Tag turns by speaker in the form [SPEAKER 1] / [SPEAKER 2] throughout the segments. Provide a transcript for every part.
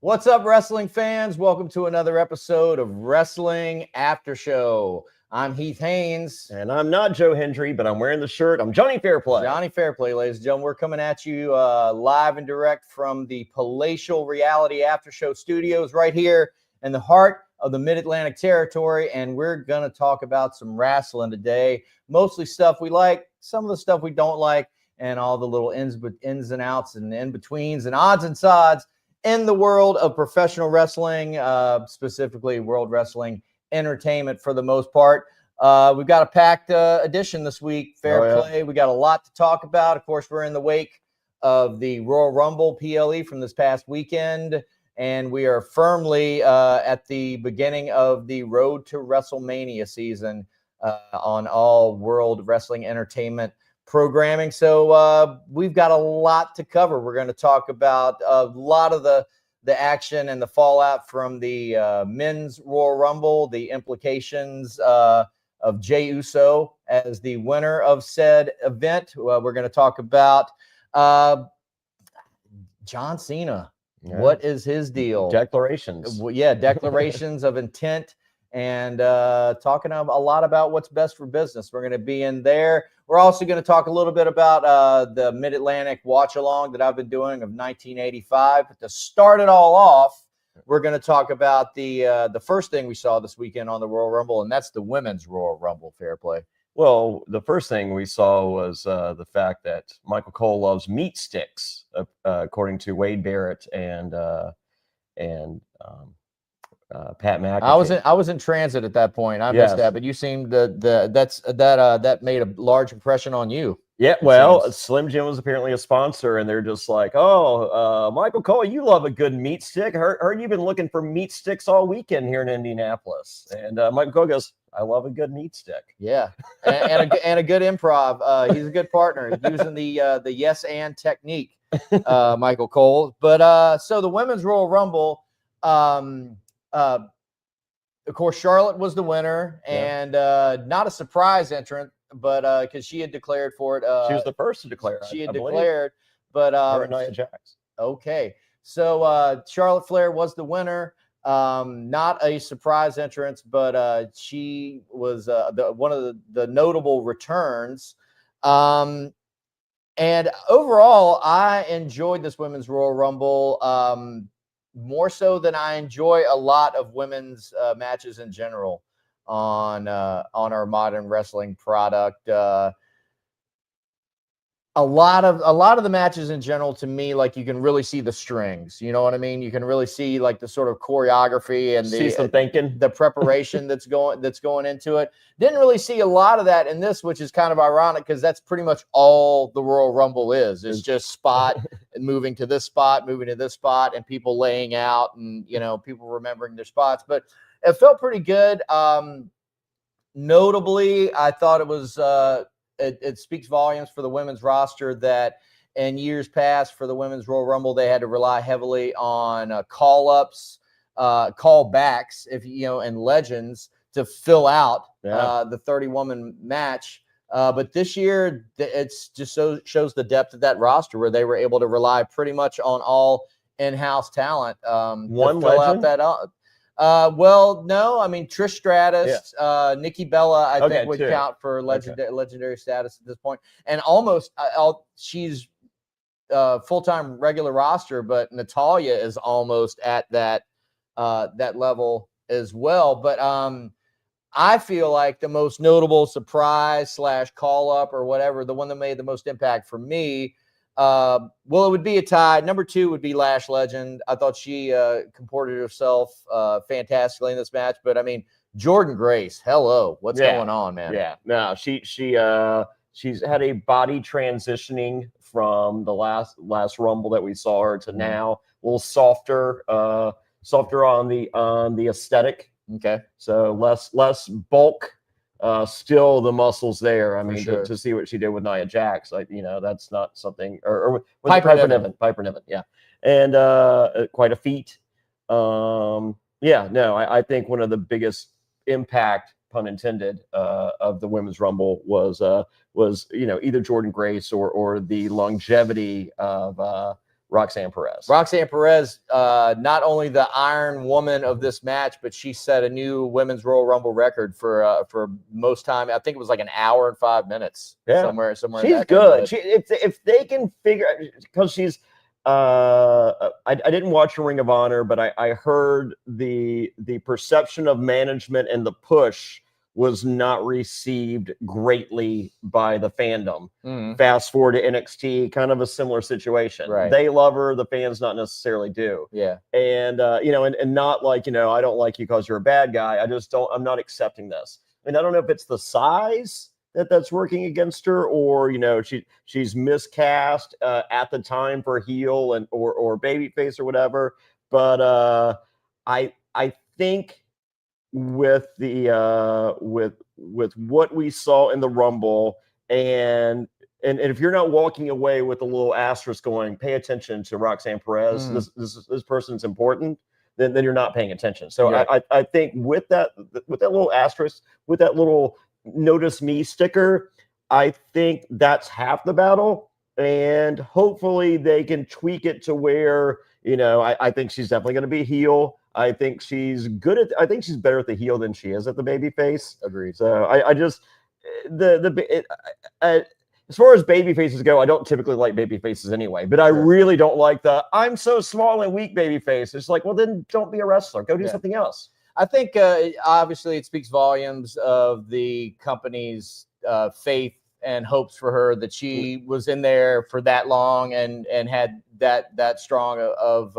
[SPEAKER 1] What's up, wrestling fans? Welcome to another episode of Wrestling After Show. I'm Heath Haynes.
[SPEAKER 2] And I'm not Joe Hendry, but I'm wearing the shirt. I'm Jonny Fairplay.
[SPEAKER 1] Jonny Fairplay, ladies and gentlemen. We're coming at you live and direct from the Palatial Reality After Show studios right here in the heart of the Mid-Atlantic territory. And we're going to talk about some wrestling today. Mostly stuff we like, some of the stuff we don't like, and all the little ins and outs and in-betweens and odds and sods in the world of professional wrestling, specifically World Wrestling Entertainment for the most part. We've got a packed edition this week, Fairplay. We got a lot to talk about. Of course, we're in the wake of the Royal Rumble PLE from this past weekend, and we are firmly at the beginning of the road to WrestleMania season on all World Wrestling Entertainment programming. So we've got a lot to cover. We're going to talk about a lot of the action and the fallout from the men's Royal Rumble, the implications of Jey Uso as the winner of said event. We're going to talk about John Cena. Yeah. What is his deal?
[SPEAKER 2] Declarations.
[SPEAKER 1] Yeah, declarations of intent, and talking a lot about what's best for business. We're going to be in there. We're also going to talk a little bit about the Mid-Atlantic watch-along that I've been doing of 1985. But to start it all off, we're going to talk about the first thing we saw this weekend on the Royal Rumble, and that's the women's Royal Rumble. Fairplay.
[SPEAKER 2] Well, the first thing we saw was the fact that Michael Cole loves meat sticks, according to Wade Barrett and Pat McAfee.
[SPEAKER 1] I was in transit at that point. I missed that, but you seemed that made a large impression on you.
[SPEAKER 2] Yeah, well, Slim Jim was apparently a sponsor, and they're just like, Michael Cole, you love a good meat stick. Heard you've been looking for meat sticks all weekend here in Indianapolis. And Michael Cole goes, I love a good meat stick.
[SPEAKER 1] Yeah, and a good improv. He's a good partner using the yes and technique, Michael Cole. But so the women's Royal Rumble. Of course, Charlotte was the winner, and not a surprise entrant, but because she had declared for it.
[SPEAKER 2] She was the first to declare.
[SPEAKER 1] She had declared, but
[SPEAKER 2] Nia Jax.
[SPEAKER 1] Okay, so Charlotte Flair was the winner. Not a surprise entrance, but she was one of the notable returns. And overall, I enjoyed this women's Royal Rumble. More so than I enjoy a lot of women's matches in general on our modern wrestling product. A lot of the matches in general, to me, like, you can really see the strings. You know what I mean? You can really see like the sort of choreography and the preparation that's going into it. Didn't really see a lot of that in this, which is kind of ironic because that's pretty much all the Royal Rumble is. It's just spot moving to this spot, moving to this spot, and people laying out, and people remembering their spots. But it felt pretty good. Notably, I thought it was. It speaks volumes for the women's roster that in years past for the women's Royal Rumble, they had to rely heavily on call-ups, callbacks, and legends to fill out the 30-woman match. But this year, it's just shows the depth of that roster where they were able to rely pretty much on all in-house talent
[SPEAKER 2] to
[SPEAKER 1] fill out that. Well, no, I mean, Trish Stratus, Nikki Bella, I think would count for legendary status at this point. And almost she's full-time regular roster, but Natalya is almost at that level as well. But I feel like the most notable surprise / call-up or whatever, the one that made the most impact for me, it would be a tie. Number 2 would be Lash Legend. I thought she comported herself fantastically in this match. But I mean, Jordynne Grace, hello, what's going on, man?
[SPEAKER 2] Yeah, no, she's had a body transitioning from the last Rumble that we saw her to now, a little softer on the aesthetic.
[SPEAKER 1] Okay,
[SPEAKER 2] so less bulk. Still the muscles there. I mean,
[SPEAKER 1] sure.
[SPEAKER 2] to see what she did with Nia Jax, that's not something. Or
[SPEAKER 1] Piper Niven.
[SPEAKER 2] Piper Niven, yeah, and quite a feat. I think one of the biggest impact, pun intended, of the women's Rumble was either Jordynne Grace or the longevity of Roxanne Perez.
[SPEAKER 1] Roxanne Perez, not only the Iron Woman of this match, but she set a new Women's Royal Rumble record for most time. I think it was like an hour and 5 minutes.
[SPEAKER 2] Yeah.
[SPEAKER 1] Somewhere.
[SPEAKER 2] She's good. If they can figure, because she's, I didn't watch Ring of Honor, but I heard the perception of management and the push was not received greatly by the fandom. Fast forward to NXT, kind of a similar situation.
[SPEAKER 1] Right.
[SPEAKER 2] They love her, the fans not necessarily do.
[SPEAKER 1] Yeah.
[SPEAKER 2] And and not like, I don't like you because you're a bad guy. I'm not accepting this. And I don't know if it's the size that's working against her, or she's miscast at the time for heel and or babyface or whatever. But I think with the with what we saw in the Rumble, and if you're not walking away with a little asterisk going, pay attention to Roxanne Perez, this person's important, then you're not paying attention. So yeah. I think with that little asterisk, with that little notice me sticker, I think that's half the battle, and hopefully they can tweak it to where I think she's definitely going to be heel. I think she's I think she's better at the heel than she is at the baby face.
[SPEAKER 1] Agreed.
[SPEAKER 2] So I just as far as baby faces go, I don't typically like baby faces anyway, but I really don't like I'm so small and weak baby face. It's like, well, then don't be a wrestler. Go do something else.
[SPEAKER 1] I think obviously it speaks volumes of the company's faith and hopes for her that she was in there for that long and had that strong of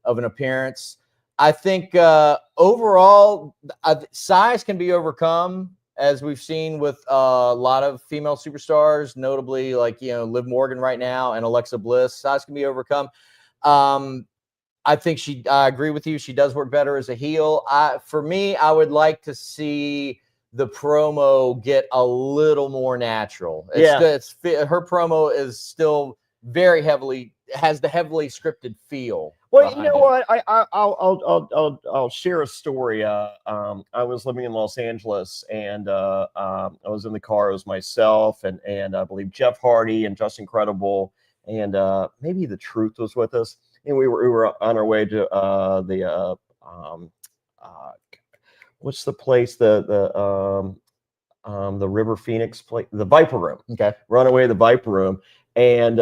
[SPEAKER 1] an appearance. I think overall size can be overcome, as we've seen with a lot of female superstars, notably like Liv Morgan right now and Alexa Bliss. Size can be overcome. I think I agree with you. She does work better as a heel. For me, I would like to see the promo get a little more natural. Her promo is still has the heavily scripted feel.
[SPEAKER 2] Well, you know what? I'll share a story. I was living in Los Angeles, and I was in the car. It was myself and I believe Jeff Hardy and Justin Credible, and maybe The Truth was with us. And we were on our way to what's the place, the River Phoenix place, the Viper Room.
[SPEAKER 1] Okay,
[SPEAKER 2] we're on our way to the Viper Room. And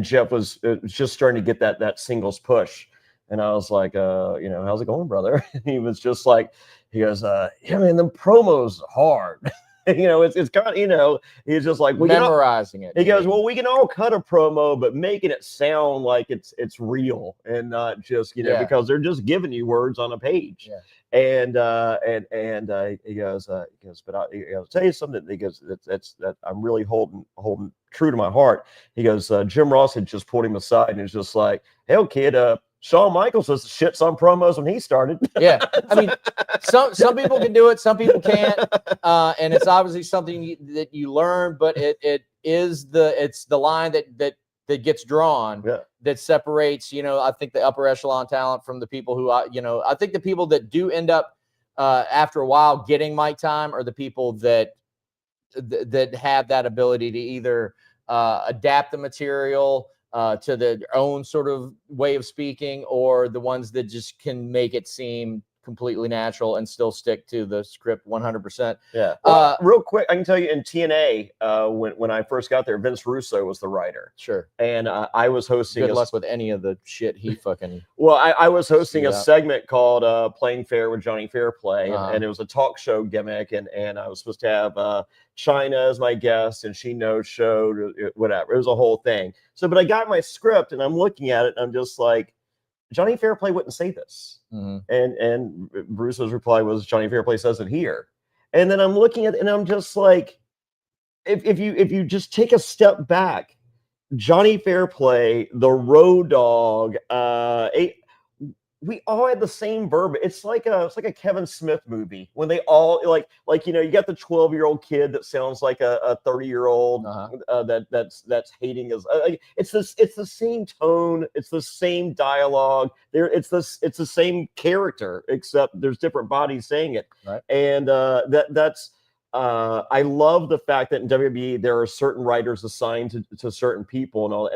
[SPEAKER 2] Jeff was just starting to get that singles push, and I was like, how's it going, brother? And he was just like, he goes, yeah, man, the promos hard. It's kind of, he's just like,
[SPEAKER 1] memorizing it.
[SPEAKER 2] He goes, well, we can all cut a promo, but making it sound like it's real and not just because they're just giving you words on a page.
[SPEAKER 1] Yeah.
[SPEAKER 2] And he goes, but I'll tell you something. He goes, that's I'm really holding true to my heart. He goes, Jim Ross had just pulled him aside and was just like, hell, kid, Shawn Michaels was shits on promos when he started.
[SPEAKER 1] Yeah, I mean, some people can do it, some people can't, and it's obviously something that you learn. But it's the line that gets drawn that separates. I think the upper echelon talent from the people who I think the people that do end up after a while getting mic time are the people that have that ability to either adapt the material to their own sort of way of speaking, or the ones that just can make it seem completely natural and still stick to the script 100%.
[SPEAKER 2] Yeah. Well, real quick, I can tell you in TNA, when I first got there, Vince Russo was the writer.
[SPEAKER 1] Sure.
[SPEAKER 2] And I was hosting.
[SPEAKER 1] Good luck with any of the shit he fucking.
[SPEAKER 2] Well, I was hosting a segment called Playing Fair with Jonny Fairplay, and it was a talk show gimmick, and I was supposed to have China as my guest, and she no-showed, whatever. It was a whole thing. So, but I got my script, and I'm looking at it, and I'm just like, Jonny Fairplay wouldn't say this. And Bruce's reply was, Jonny Fairplay says it here. And then I'm looking at it and I'm just like, if you just take a step back, Jonny Fairplay, the Road Dogg, we all had the same verb. It's like a Kevin Smith movie when they all like you got the 12-year-old kid that sounds like a 30-year-old that's hating his. It's the same tone. It's the same dialogue. It's the same character, except there's different bodies saying it.
[SPEAKER 1] Right.
[SPEAKER 2] And that's I love the fact that in WWE there are certain writers assigned to certain people and all,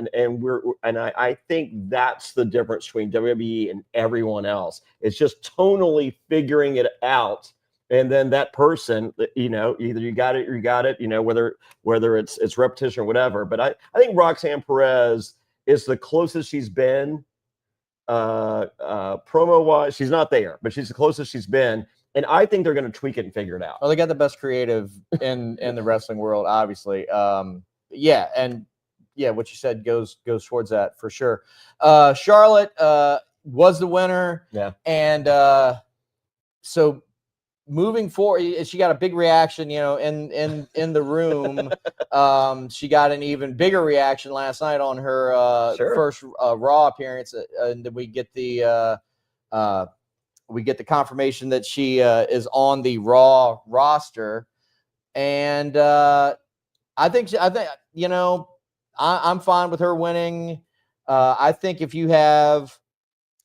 [SPEAKER 2] and I think that's the difference between WWE and everyone else. It's just tonally figuring it out, and then that person, either you got it or you got it, whether it's repetition or whatever. But I think Roxanne Perez is the closest she's been promo wise. She's not there, but she's the closest she's been. And I think they're going to tweak it and figure it out.
[SPEAKER 1] Well, they got the best creative in the wrestling world, obviously. What you said goes towards that for sure. Charlotte was the winner.
[SPEAKER 2] Yeah.
[SPEAKER 1] And so moving forward, she got a big reaction, in the room. She got an even bigger reaction last night on her first Raw appearance, and then we get the confirmation that she is on the Raw roster, and I'm fine with her winning. I think if you have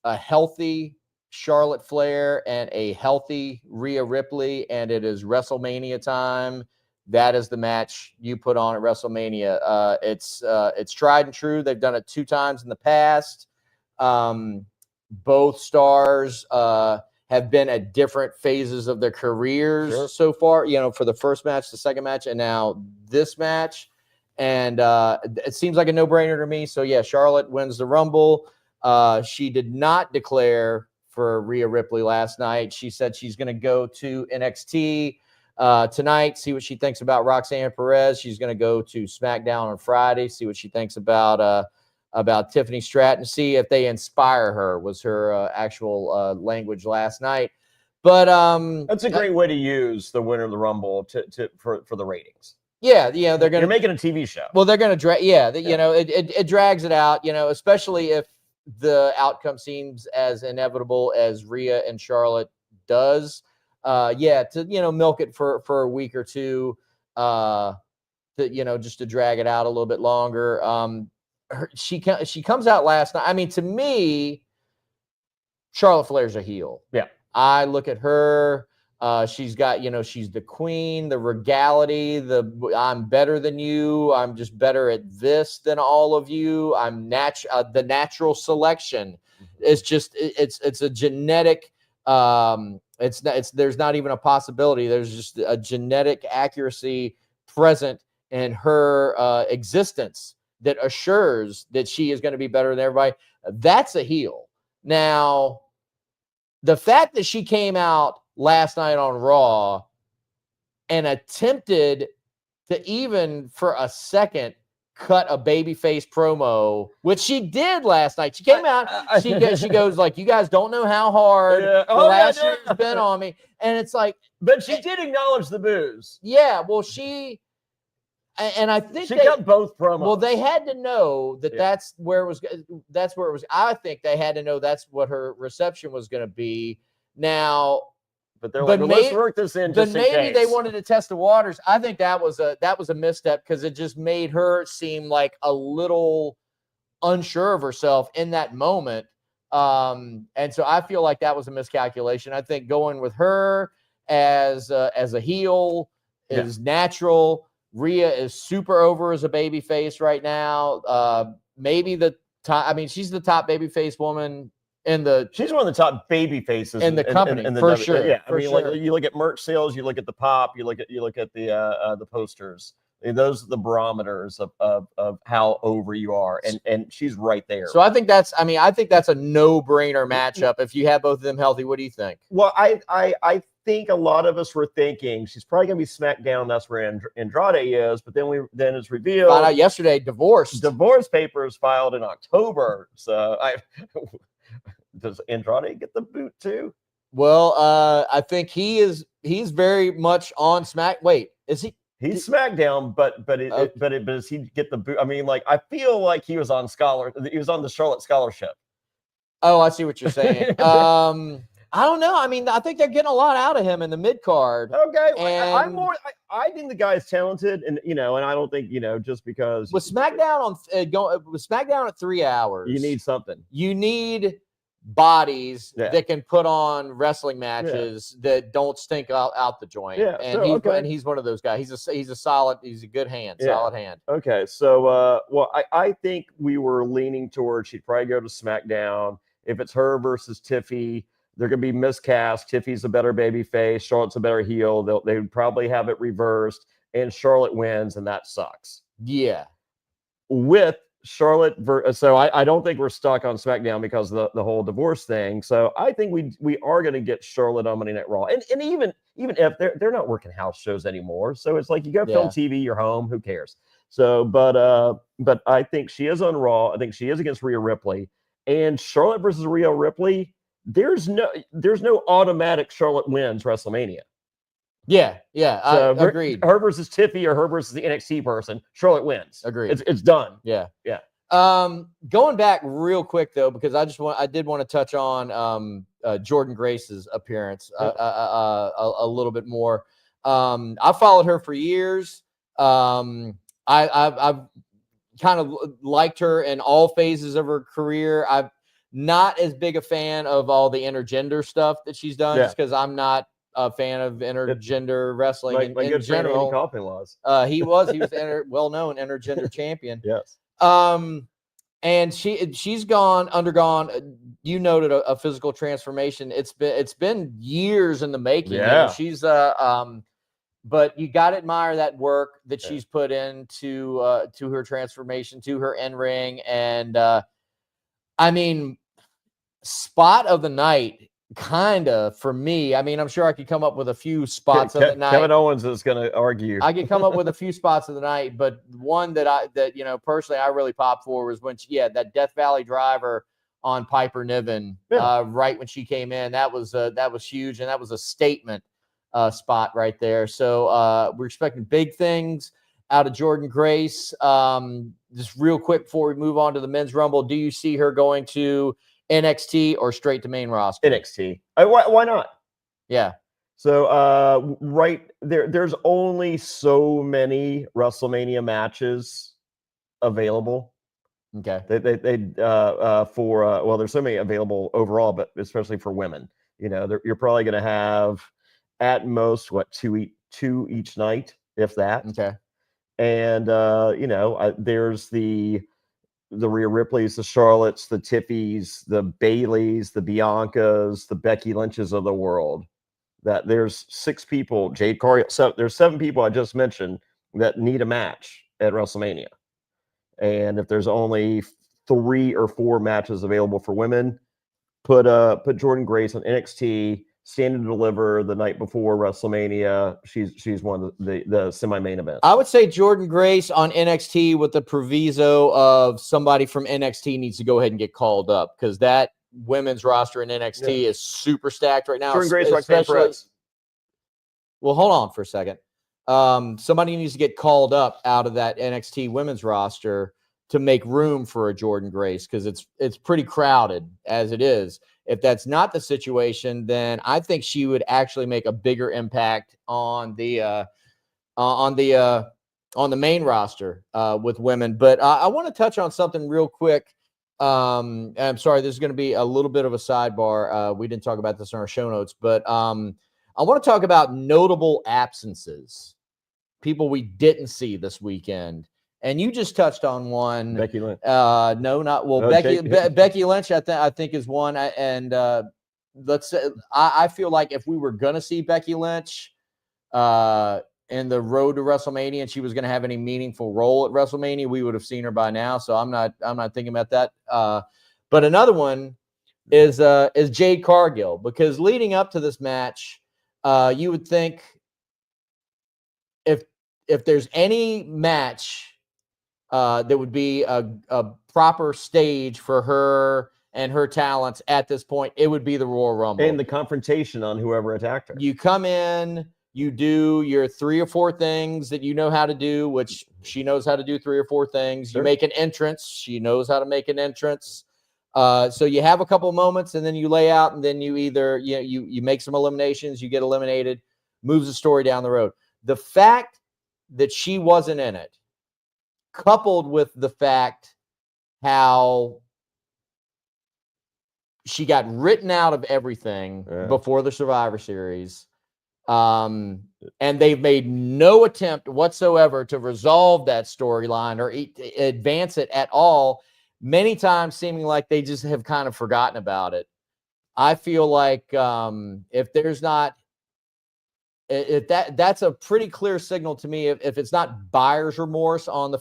[SPEAKER 1] a healthy Charlotte Flair and a healthy Rhea Ripley, and it is WrestleMania time, that is the match you put on at WrestleMania. It's tried and true. They've done it 2 times in the past. Both stars have been at different phases of their careers so far, for the first match, the second match, and now this match. And it seems like a no-brainer to me. So, yeah, Charlotte wins the Rumble. She did not declare for Rhea Ripley last night. She said she's going to go to NXT tonight, see what she thinks about Roxanne Perez. She's going to go to SmackDown on Friday, see what she thinks about Tiffany Stratton, see if they inspire her, was her actual language last night. But
[SPEAKER 2] that's a great way to use the winner of the Rumble for the ratings.
[SPEAKER 1] Yeah, they're going to.
[SPEAKER 2] You're making a TV show.
[SPEAKER 1] Well, they're going to drag. It drags it out. Especially if the outcome seems as inevitable as Rhea and Charlotte does. To milk it for a week or two. Just to drag it out a little bit longer. She comes out last night. I mean, to me, Charlotte Flair's a heel.
[SPEAKER 2] Yeah.
[SPEAKER 1] I look at her. She's got, she's the queen, the regality, I'm better than you. I'm just better at this than all of you. I'm the natural selection. It's just, it's a genetic, there's not even a possibility. There's just a genetic accuracy present in her existence that assures that she is going to be better than everybody. That's a heel. Now, the fact that she came out last night on Raw and attempted to even for a second cut a babyface promo, which she did last night. She came out, she goes like, "You guys don't know how hard the last year has been on me." And it's like,
[SPEAKER 2] but she did acknowledge the booze.
[SPEAKER 1] Yeah, well, I think
[SPEAKER 2] she cut both promos.
[SPEAKER 1] Well, they had to know that that's where it was. That's where it was. I think they had to know that's what her reception was going to be. Now,
[SPEAKER 2] but they're like, let's work this in.
[SPEAKER 1] But maybe they wanted to test the waters. I think that was a misstep because it just made her seem like a little unsure of herself in that moment. And so I feel like that was a miscalculation. I think going with her as a heel is natural. Rhea is super over as a baby face right now. Maybe the top. I mean, she's the top baby face woman she's one of the top baby faces in the company, for sure.
[SPEAKER 2] Yeah, like you look at merch sales, you look at the pop, you look at the posters. Those are the barometers of how over you are, and she's right there.
[SPEAKER 1] So I think that's a no-brainer matchup. If you have both of them healthy, what do you think?
[SPEAKER 2] Well, I think a lot of us were thinking she's probably going to be SmackDown. That's where Andrade is. But then it's revealed.
[SPEAKER 1] Found out yesterday, divorce
[SPEAKER 2] papers filed in October. So does Andrade get the boot too?
[SPEAKER 1] Well, I think he's very much on Wait, is he?
[SPEAKER 2] He's SmackDown, but does he get the boot? I mean, like, I feel like he was on the Charlotte Scholarship.
[SPEAKER 1] Oh, I see what you're saying. I don't know. I mean, I think they're getting a lot out of him in the mid card.
[SPEAKER 2] Okay, I think the guy is talented, and and I don't think just because
[SPEAKER 1] with SmackDown with SmackDown at 3 hours,
[SPEAKER 2] you need something.
[SPEAKER 1] You need bodies
[SPEAKER 2] Yeah.
[SPEAKER 1] that can put on wrestling matches that don't stink out the joint.
[SPEAKER 2] Yeah,
[SPEAKER 1] And
[SPEAKER 2] so,
[SPEAKER 1] he's one of those guys. He's a good hand, solid hand.
[SPEAKER 2] Okay, so I think we were leaning towards she'd probably go to SmackDown. If it's her versus Tiffy, they're going to be miscast. Tiffy's a better baby face. Charlotte's a better heel. They would probably have it reversed, and Charlotte wins, and that sucks.
[SPEAKER 1] Yeah.
[SPEAKER 2] With Charlotte, so I don't think we're stuck on SmackDown because of the whole divorce thing. So I think we are going to get Charlotte on Monday Night Raw, and even if they're not working house shows anymore, so it's like you go film TV, you're home, who cares? So, but I think she is on Raw. I think she is against Rhea Ripley, and Charlotte versus Rhea Ripley. There's no automatic Charlotte wins WrestleMania.
[SPEAKER 1] Yeah,
[SPEAKER 2] So
[SPEAKER 1] agreed.
[SPEAKER 2] Her versus Tiffy or her versus the NXT person, Charlotte wins.
[SPEAKER 1] Agreed.
[SPEAKER 2] It's done.
[SPEAKER 1] Yeah.
[SPEAKER 2] Going
[SPEAKER 1] back real quick though, because I did want to touch on Jordynne Grace's appearance a little bit more. I followed her for years. I've kind of liked her in all phases of her career. I'm not as big a fan of all the intergender stuff that she's done, just because I'm not a fan of intergender wrestling in general. He was well-known intergender champion.
[SPEAKER 2] Yes.
[SPEAKER 1] And she's undergone. You noted a physical transformation. It's been years in the making.
[SPEAKER 2] Yeah.
[SPEAKER 1] She's but you got to admire that work that she's put into to her transformation, to her in-ring, and I mean, spot of the night. Kind of for me. I mean, I'm sure I could come up with a few spots of the night.
[SPEAKER 2] Kevin Owens is going to argue.
[SPEAKER 1] I could come up with a few spots of the night, but one that personally I really popped for was when that Death Valley driver on Piper Niven right when she came in. That was huge, and that was a statement spot right there. So we're expecting big things out of Jordynne Grace. Just real quick before we move on to the Men's Rumble, do you see her going to NXT or straight to main roster?
[SPEAKER 2] NXT. Why not?
[SPEAKER 1] Yeah.
[SPEAKER 2] So right there's only so many WrestleMania matches available.
[SPEAKER 1] Okay.
[SPEAKER 2] There's so many available overall, but especially for women. You're probably going to have at most two each night, if that.
[SPEAKER 1] Okay.
[SPEAKER 2] And there's the Rhea Ripleys, the Charlottes, the Tiffys, the Baileys, the Biancas, the Becky Lynches of the world. That there's 6 people, Jade Cargill. So there's 7 people I just mentioned that need a match at WrestleMania. And if there's only 3 or 4 matches available for women, put Jordynne Grace on NXT, stand and deliver the night before WrestleMania. She's one of the semi-main events. I
[SPEAKER 1] would say Jordynne Grace on NXT with the proviso of somebody from NXT needs to go ahead and get called up, because that women's roster in NXT is super stacked right now.
[SPEAKER 2] Jordynne Grace, Roxanne Perez.
[SPEAKER 1] Well, hold on for a second. Somebody needs to get called up out of that NXT women's roster to make room for a Jordynne Grace, because it's pretty crowded as it is. If that's not the situation, then I think she would actually make a bigger impact on the main roster with women. But I want to touch on something real quick. I'm sorry, this is going to be a little bit of a sidebar. We didn't talk about this in our show notes, but I want to talk about notable absences, people we didn't see this weekend. And you just touched on one.
[SPEAKER 2] Becky Lynch.
[SPEAKER 1] No, not well. Becky Lynch, I think is one. And let's say I feel like if we were gonna see Becky Lynch in the road to WrestleMania, and she was gonna have any meaningful role at WrestleMania, we would have seen her by now. So I'm not thinking about that. But another one is Jade Cargill, because leading up to this match, you would think if there's any match that would be a proper stage for her and her talents at this point, it would be the Royal Rumble.
[SPEAKER 2] And the confrontation on whoever attacked her.
[SPEAKER 1] You come in, you do your 3 or 4 things that you know how to do, which she knows how to do 3 or 4 things. Sure. You make an entrance. She knows how to make an entrance. So you have a couple moments, and then you lay out, and then you either you make some eliminations, you get eliminated, moves the story down the road. The fact that she wasn't in it, coupled with the fact how she got written out of everything before the Survivor Series. And they've made no attempt whatsoever to resolve that storyline or advance it at all. Many times seeming like they just have kind of forgotten about it. I feel like if there's not, if that's a pretty clear signal to me. If it's not buyer's remorse on the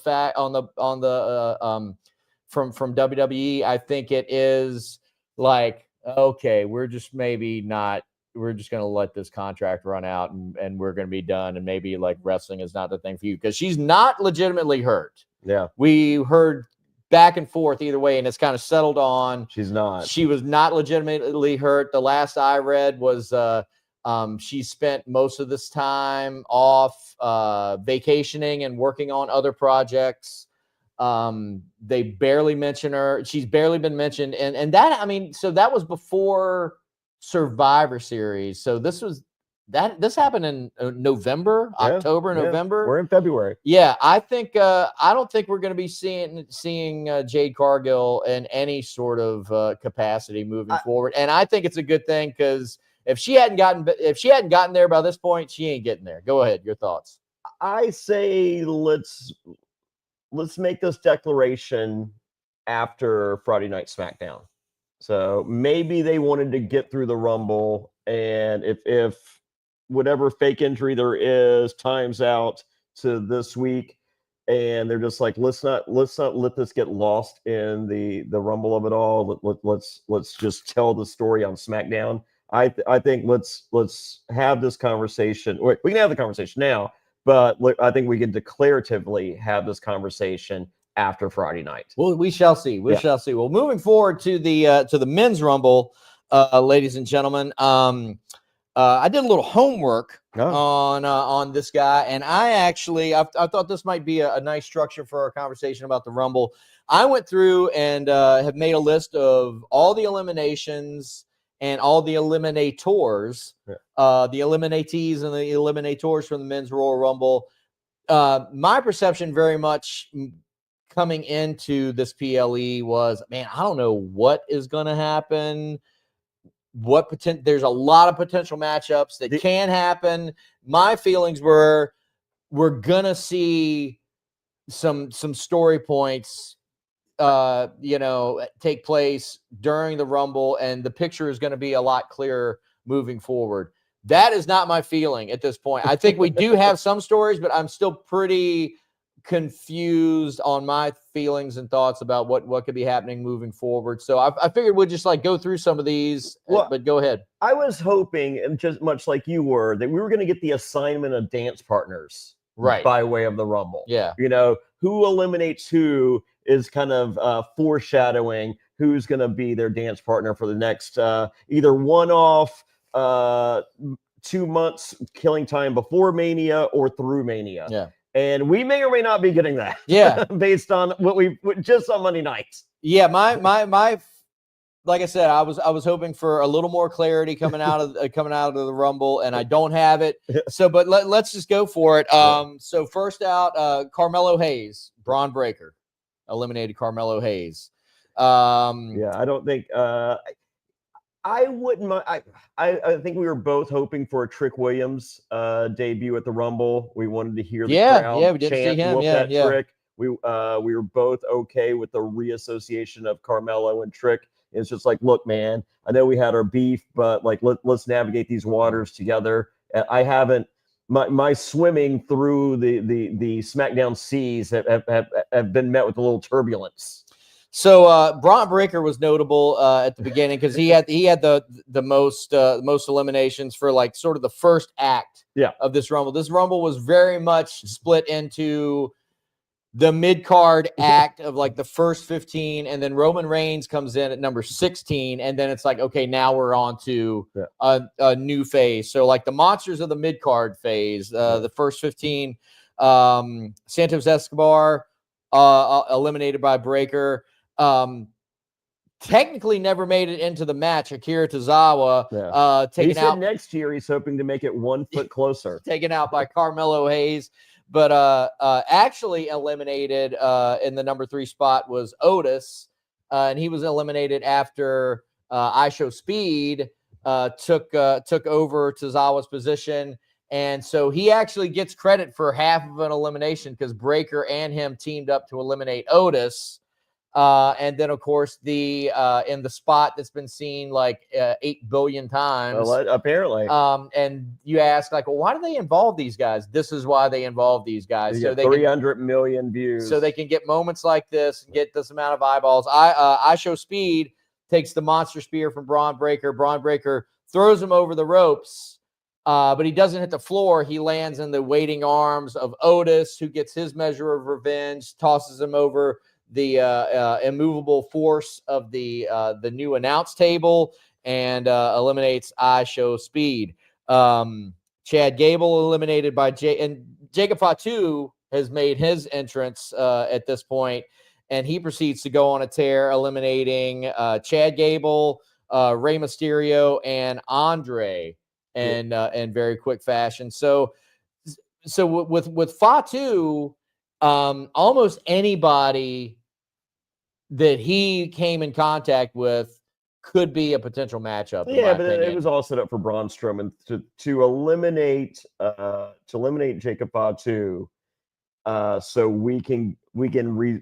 [SPEAKER 1] from WWE, I think it is like, okay, we're just maybe not. We're just going to let this contract run out and we're going to be done. And maybe like wrestling is not the thing for you because she's not legitimately hurt.
[SPEAKER 2] Yeah.
[SPEAKER 1] We heard back and forth either way, and it's kind of settled on.
[SPEAKER 2] She's not.
[SPEAKER 1] She was not legitimately hurt. The last I read was she spent most of this time off vacationing and working on other projects. They barely mention her. She's barely been mentioned. And that, I mean, so that was before Survivor Series. So this happened in November, October, November.
[SPEAKER 2] We're in February.
[SPEAKER 1] Yeah, I think I don't think we're going to be seeing Jade Cargill in any sort of capacity moving forward. And I think it's a good thing because if she hadn't gotten there by this point, she ain't getting there. Go ahead, your thoughts.
[SPEAKER 2] I say let's make this declaration after Friday Night SmackDown. So maybe they wanted to get through the Rumble, and if whatever fake injury there is times out to this week, and they're just like, let's not let this get lost in the Rumble of it all. Let's just tell the story on SmackDown. I think let's have this conversation. We can have the conversation now, but I think we can declaratively have this conversation after Friday night.
[SPEAKER 1] Well, we shall see. We shall see. Well, moving forward to the men's Rumble, ladies and gentlemen. I did a little homework on this guy, and I thought this might be a nice structure for our conversation about the Rumble. I went through and have made a list of all the eliminations and all the eliminators, the eliminatees and the eliminators from the men's Royal Rumble. My perception very much coming into this PLE was, man, I don't know what is going to happen. There's a lot of potential matchups that can happen. My feelings were we're going to see some story points take place during the Rumble, and the picture is going to be a lot clearer moving forward. That is not my feeling at this point. I think we do have some stories, but I'm still pretty confused on my feelings and thoughts about what could be happening moving forward. So I figured we'd just go through some of these, but go ahead.
[SPEAKER 2] I was hoping, and just much like you were, that we were going to get the assignment of dance partners by way of the Rumble.
[SPEAKER 1] Yeah.
[SPEAKER 2] Who eliminates who is kind of foreshadowing who's going to be their dance partner for the next either one-off 2 months killing time before Mania or through Mania.
[SPEAKER 1] Yeah.
[SPEAKER 2] And we may or may not be getting that.
[SPEAKER 1] Yeah.
[SPEAKER 2] Based on what we just on Monday night.
[SPEAKER 1] Yeah, my like I said, I was hoping for a little more clarity coming out of the Rumble, and I don't have it. So, but let's just go for it. So first out, Carmelo Hayes, Braun Breaker, eliminated Carmelo Hayes.
[SPEAKER 2] I don't think I wouldn't mind. I think we were both hoping for a Trick Williams debut at the Rumble. We wanted to hear the crowd
[SPEAKER 1] we did
[SPEAKER 2] chant
[SPEAKER 1] see him.
[SPEAKER 2] Trick. We were both okay with the reassociation of Carmelo and Trick. It's just like, look, man, I know we had our beef, but let's navigate these waters together. I haven't my swimming through the SmackDown seas have been met with a little turbulence.
[SPEAKER 1] So Braun Breaker was notable at the beginning because he had the most eliminations for sort of the first act of this Rumble. This Rumble was very much split into the mid-card act of the first 15, and then Roman Reigns comes in at number 16, and then it's okay, now we're on to a new phase. So the monsters of the mid-card phase, the first 15, Santos Escobar eliminated by Breaker. Technically never made it into the match. Akira Tozawa taken out.
[SPEAKER 2] Next year he's hoping to make it 1 foot closer.
[SPEAKER 1] Taken out by Carmelo Hayes. But actually eliminated in the number 3 spot was Otis, and he was eliminated after I Show Speed took over Tozawa's position. And so he actually gets credit for half of an elimination because Breaker and him teamed up to eliminate Otis. And then, of course, in the spot that's been seen like 8 billion times.
[SPEAKER 2] Well, apparently.
[SPEAKER 1] And you ask, like, well, why do they involve these guys? This is why they involve these guys.
[SPEAKER 2] So they 300 million views.
[SPEAKER 1] So they can get moments like this and get this amount of eyeballs. I Show Speed takes the monster spear from Braun Breaker. Braun Breaker throws him over the ropes. But he doesn't hit the floor. He lands in the waiting arms of Otis, who gets his measure of revenge, tosses him over the immovable force of the new announce table, and eliminates I Show Speed. Chad Gable eliminated by and Jacob Fatu has made his entrance at this point, and he proceeds to go on a tear, eliminating Chad Gable, Rey Mysterio, and Andre. And in very quick fashion. So with Fatu, almost anybody that he came in contact with could be a potential matchup.
[SPEAKER 2] Yeah, but it was all set up for Braun Strowman to eliminate Jacob Fatu, so we can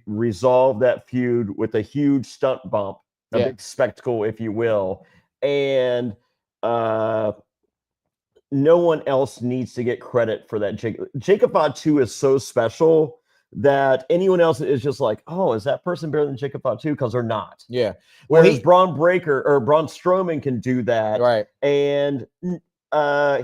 [SPEAKER 2] resolve that feud with a huge stunt bump, a big spectacle, if you will, and no one else needs to get credit for that. Jacob Fatu is so special that anyone else is just like, oh, is that person better than Jacob Fatu? Because they're not.
[SPEAKER 1] Yeah.
[SPEAKER 2] Whereas Braun Strowman can do that.
[SPEAKER 1] Right.
[SPEAKER 2] And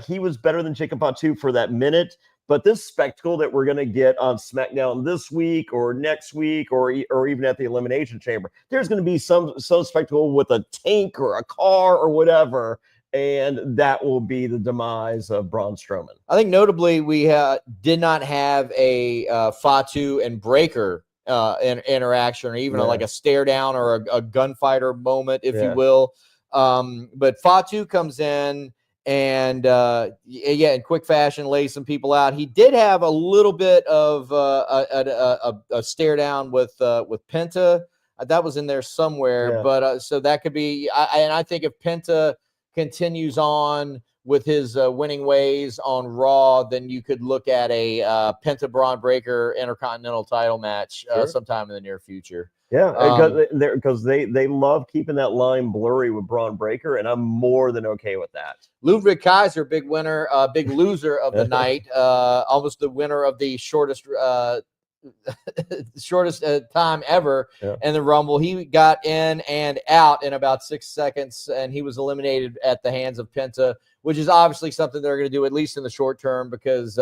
[SPEAKER 2] he was better than Jacob Fatu for that minute. But this spectacle that we're going to get on SmackDown this week or next week or even at the Elimination Chamber, there's going to be some spectacle with a tank or a car or whatever. And that will be the demise of Braun Strowman.
[SPEAKER 1] I think notably we did not have a Fatu and Breaker interaction, or even like a stare down or a gunfighter moment, if you will. But Fatu comes in and in quick fashion lays some people out. He did have a little bit of a stare down with Penta. That was in there somewhere, but so that could be. I think if Penta continues on with his winning ways on Raw, then you could look at a Penta Braun Breaker Intercontinental title match sometime in the near future.
[SPEAKER 2] Yeah, because they love keeping that line blurry with Braun Breaker, and I'm more than okay with that.
[SPEAKER 1] Ludwig Kaiser, big winner, big loser of the night, almost the winner of the shortest time ever in the Rumble. He got in and out in about 6 seconds, and he was eliminated at the hands of Penta, which is obviously something they're going to do at least in the short term, because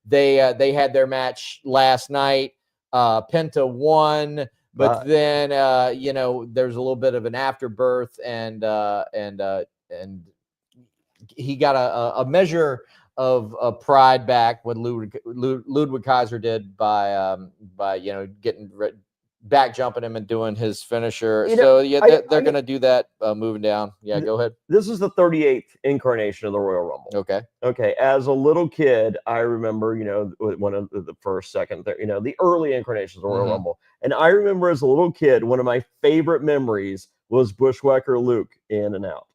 [SPEAKER 1] they had their match last night. Penta won, but then there's a little bit of an afterbirth, and he got a measure of pride back, what Ludwig Kaiser did by getting back jumping him and doing his finisher. They're going to do that moving down. Yeah, go ahead.
[SPEAKER 2] This is the 38th incarnation of the Royal Rumble. Okay. As a little kid, I remember, one of the first, second, the early incarnations of the Royal Rumble. And I remember as a little kid, one of my favorite memories was Bushwhacker Luke in and out.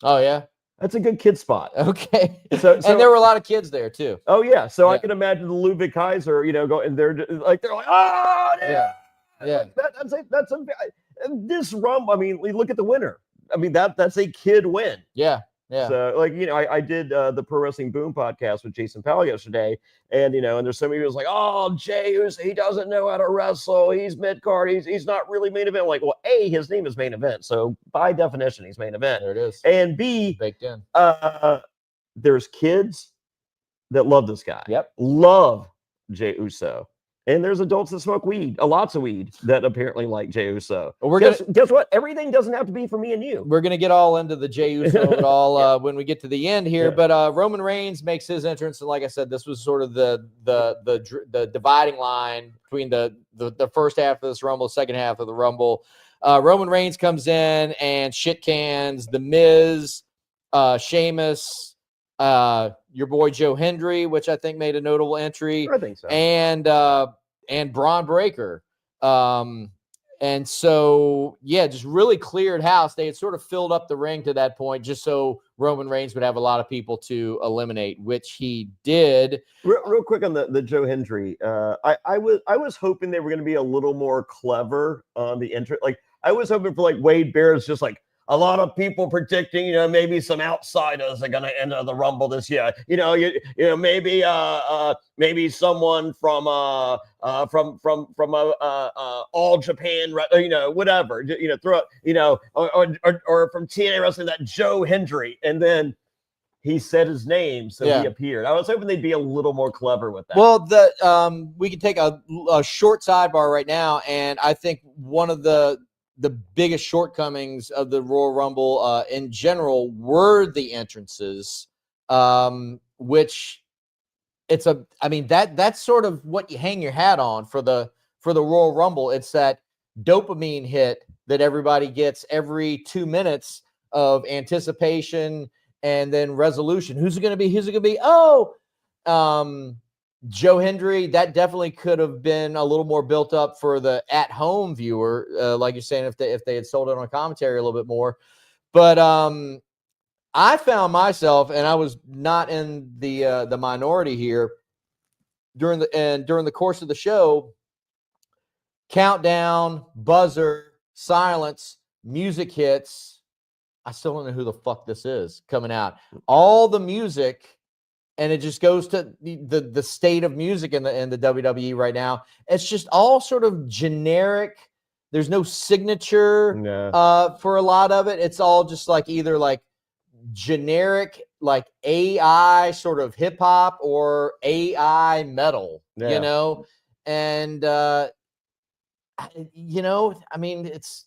[SPEAKER 1] Oh, yeah.
[SPEAKER 2] That's a good kid spot.
[SPEAKER 1] Okay. So and there were a lot of kids there too.
[SPEAKER 2] Oh yeah. So I can imagine the Ludwig Kaiser, go and they're like, oh yeah. That's this Rumble. I mean, look at the winner. I mean, that's a kid win.
[SPEAKER 1] Yeah. Yeah.
[SPEAKER 2] So I did the Pro Wrestling Boom podcast with Jason Powell yesterday, and and there's somebody who's like, oh, Jey Uso, he doesn't know how to wrestle. He's mid card. He's not really main event. I'm like, well, A, his name is main event, so by definition, he's main event.
[SPEAKER 1] There it is.
[SPEAKER 2] And B,
[SPEAKER 1] baked in.
[SPEAKER 2] There's kids that love this guy.
[SPEAKER 1] Yep.
[SPEAKER 2] Love Jey Uso. And there's adults that smoke weed, lots of weed, that apparently like Jey Uso.
[SPEAKER 1] Well,
[SPEAKER 2] guess what? Everything doesn't have to be for me and you.
[SPEAKER 1] We're going to get all into the Jey Uso at all when we get to the end here. Yeah. But Roman Reigns makes his entrance. And like I said, this was sort of the dividing line between the first half of this Rumble, second half of the Rumble. Roman Reigns comes in and shit cans The Miz, Sheamus, your boy Joe Hendry, which I think made a notable entry.
[SPEAKER 2] I think so.
[SPEAKER 1] And Braun Breaker. And so, yeah, just really cleared house. They had sort of filled up the ring to that point just so Roman Reigns would have a lot of people to eliminate, which he did.
[SPEAKER 2] Real quick on the Joe Hendry. I was hoping they were going to be a little more clever on the intro. Like I was hoping for like Wade Barrett's just like a lot of people predicting, maybe some outsiders are going to enter the Rumble this year. Maybe someone from All Japan, whatever. Throw or from TNA Wrestling, that Joe Hendry, and then he said his name, so he appeared. I was hoping they'd be a little more clever with that.
[SPEAKER 1] Well, we can take a short sidebar right now, and I think one of the biggest shortcomings of the Royal Rumble in general were the entrances, which that's sort of what you hang your hat on for the Royal Rumble. It's that dopamine hit that everybody gets every 2 minutes of anticipation and then resolution. Who's it going to be? Oh, Joe Hendry. That definitely could have been a little more built up for the at-home viewer, like you're saying, if they had sold it on commentary a little bit more. But I found myself, and I was not in the minority here during the course of the show. Countdown, buzzer, silence, music hits. I still don't know who the fuck this is coming out. All the music, and it just goes to the state of music in the WWE right now. It's just all sort of generic. There's no signature for a lot of it. It's all just like either like generic, like AI sort of hip hop or AI metal, and it's.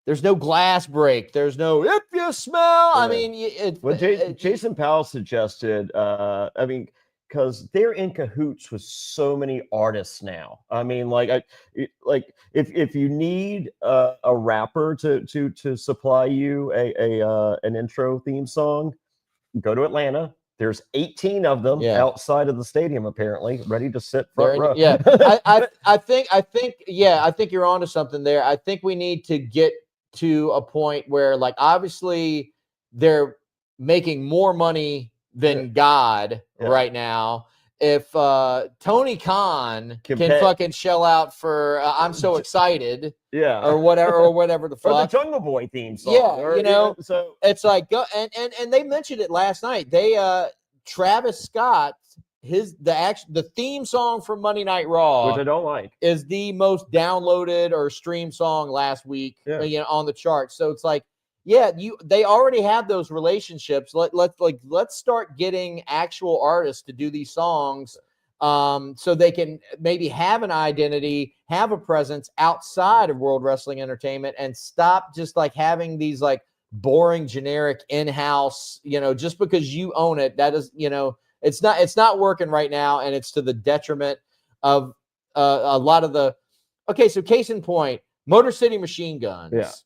[SPEAKER 1] There's no glass break. There's no if you smell.
[SPEAKER 2] Yeah. Jason Powell suggested. Because they're in cahoots with so many artists now. If you need a rapper to supply you an intro theme song, go to Atlanta. There's 18 of them outside of the stadium, apparently, ready to sit front row.
[SPEAKER 1] Yeah, I think you're onto something there. I think we need to get to a point where, like, obviously they're making more money than God right now. If Tony Khan can fucking shell out for I'm so excited, or whatever the fuck,
[SPEAKER 2] or the Jungle Boy theme song,
[SPEAKER 1] so it's like go and they mentioned it last night. They Travis Scott, the theme song for Monday Night Raw,
[SPEAKER 2] which I don't like,
[SPEAKER 1] is the most downloaded or streamed song last week, on the charts. So it's like, they already have those relationships. Let's start getting actual artists to do these songs, so they can maybe have an identity, have a presence outside of World Wrestling Entertainment, and stop just like having these like boring generic in-house, just because you own it. That is, it's not working right now, and it's to the detriment of a lot of the. Okay, so case in point, Motor City Machine Guns,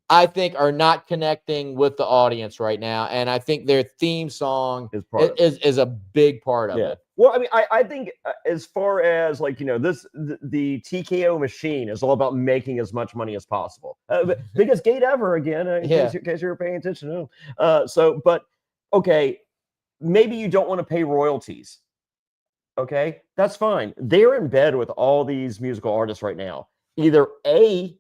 [SPEAKER 1] I think, are not connecting with the audience right now, and I think their theme song is a big part of it.
[SPEAKER 2] Well, I think as far as the TKO machine is all about making as much money as possible. Biggest gate ever again, in case you were paying attention. But okay, maybe you don't want to pay royalties. Okay, that's fine. They're in bed with all these musical artists right now. Either A,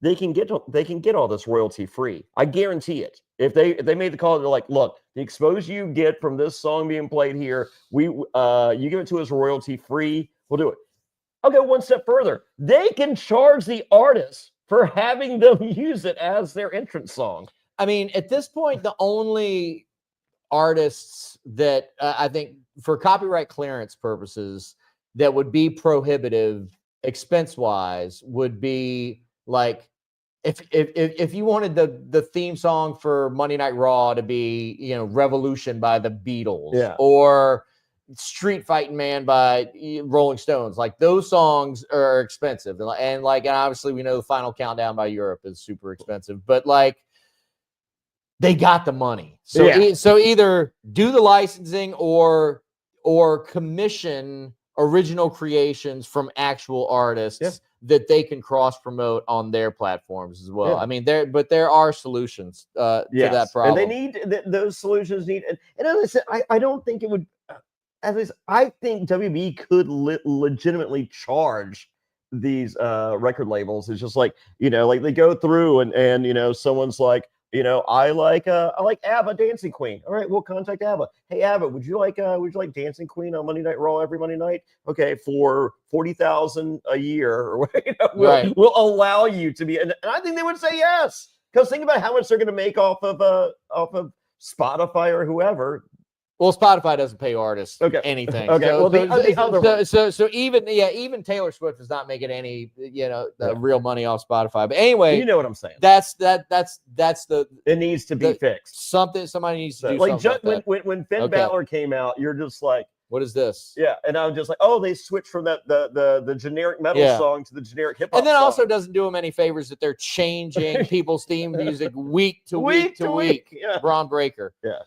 [SPEAKER 2] they can get all this royalty free. I guarantee it. If they made the call, they're like, look, the exposure you get from this song being played here, you give it to us royalty free. We'll do it. I'll go one step further. They can charge the artists for having them use it as their entrance song.
[SPEAKER 1] At this point, the only artists that I think for copyright clearance purposes that would be prohibitive expense-wise would be like, if you wanted the theme song for Monday Night Raw to be, Revolution by the Beatles, or Street Fighting Man by Rolling Stones, like those songs are expensive, and obviously we know the Final Countdown by Europe is super expensive, but like they got the money, so either do the licensing or commission original creations from actual artists that they can cross promote on their platforms as well.
[SPEAKER 2] Yeah.
[SPEAKER 1] I mean, there are solutions to that problem.
[SPEAKER 2] And they need those solutions. And as I said, I don't think it would. I think WB could legitimately charge these record labels. It's just like, like they go through and someone's like, I like ABBA Dancing Queen. All right, we'll contact ABBA. Hey ABBA, would you like Dancing Queen on Monday Night Raw every Monday night? Okay, for $40,000 a year, or we'll allow you to be. And I think they would say yes, because think about how much they're going to make off of Spotify or whoever.
[SPEAKER 1] Well, Spotify doesn't pay artists anything.
[SPEAKER 2] Okay.
[SPEAKER 1] So even Taylor Swift is not making any real money off Spotify. But anyway,
[SPEAKER 2] you know what I'm saying.
[SPEAKER 1] That's the.
[SPEAKER 2] It needs to be fixed.
[SPEAKER 1] Somebody needs to do
[SPEAKER 2] like
[SPEAKER 1] something.
[SPEAKER 2] When Finn Balor came out, you're just like,
[SPEAKER 1] what is this?
[SPEAKER 2] Yeah, and I'm just like, oh, they switched from the generic metal song to the generic hip hop.
[SPEAKER 1] And then
[SPEAKER 2] song.
[SPEAKER 1] Also doesn't do them any favors that they're changing people's theme music week to week.
[SPEAKER 2] Yeah.
[SPEAKER 1] Braun Breaker.
[SPEAKER 2] Yeah.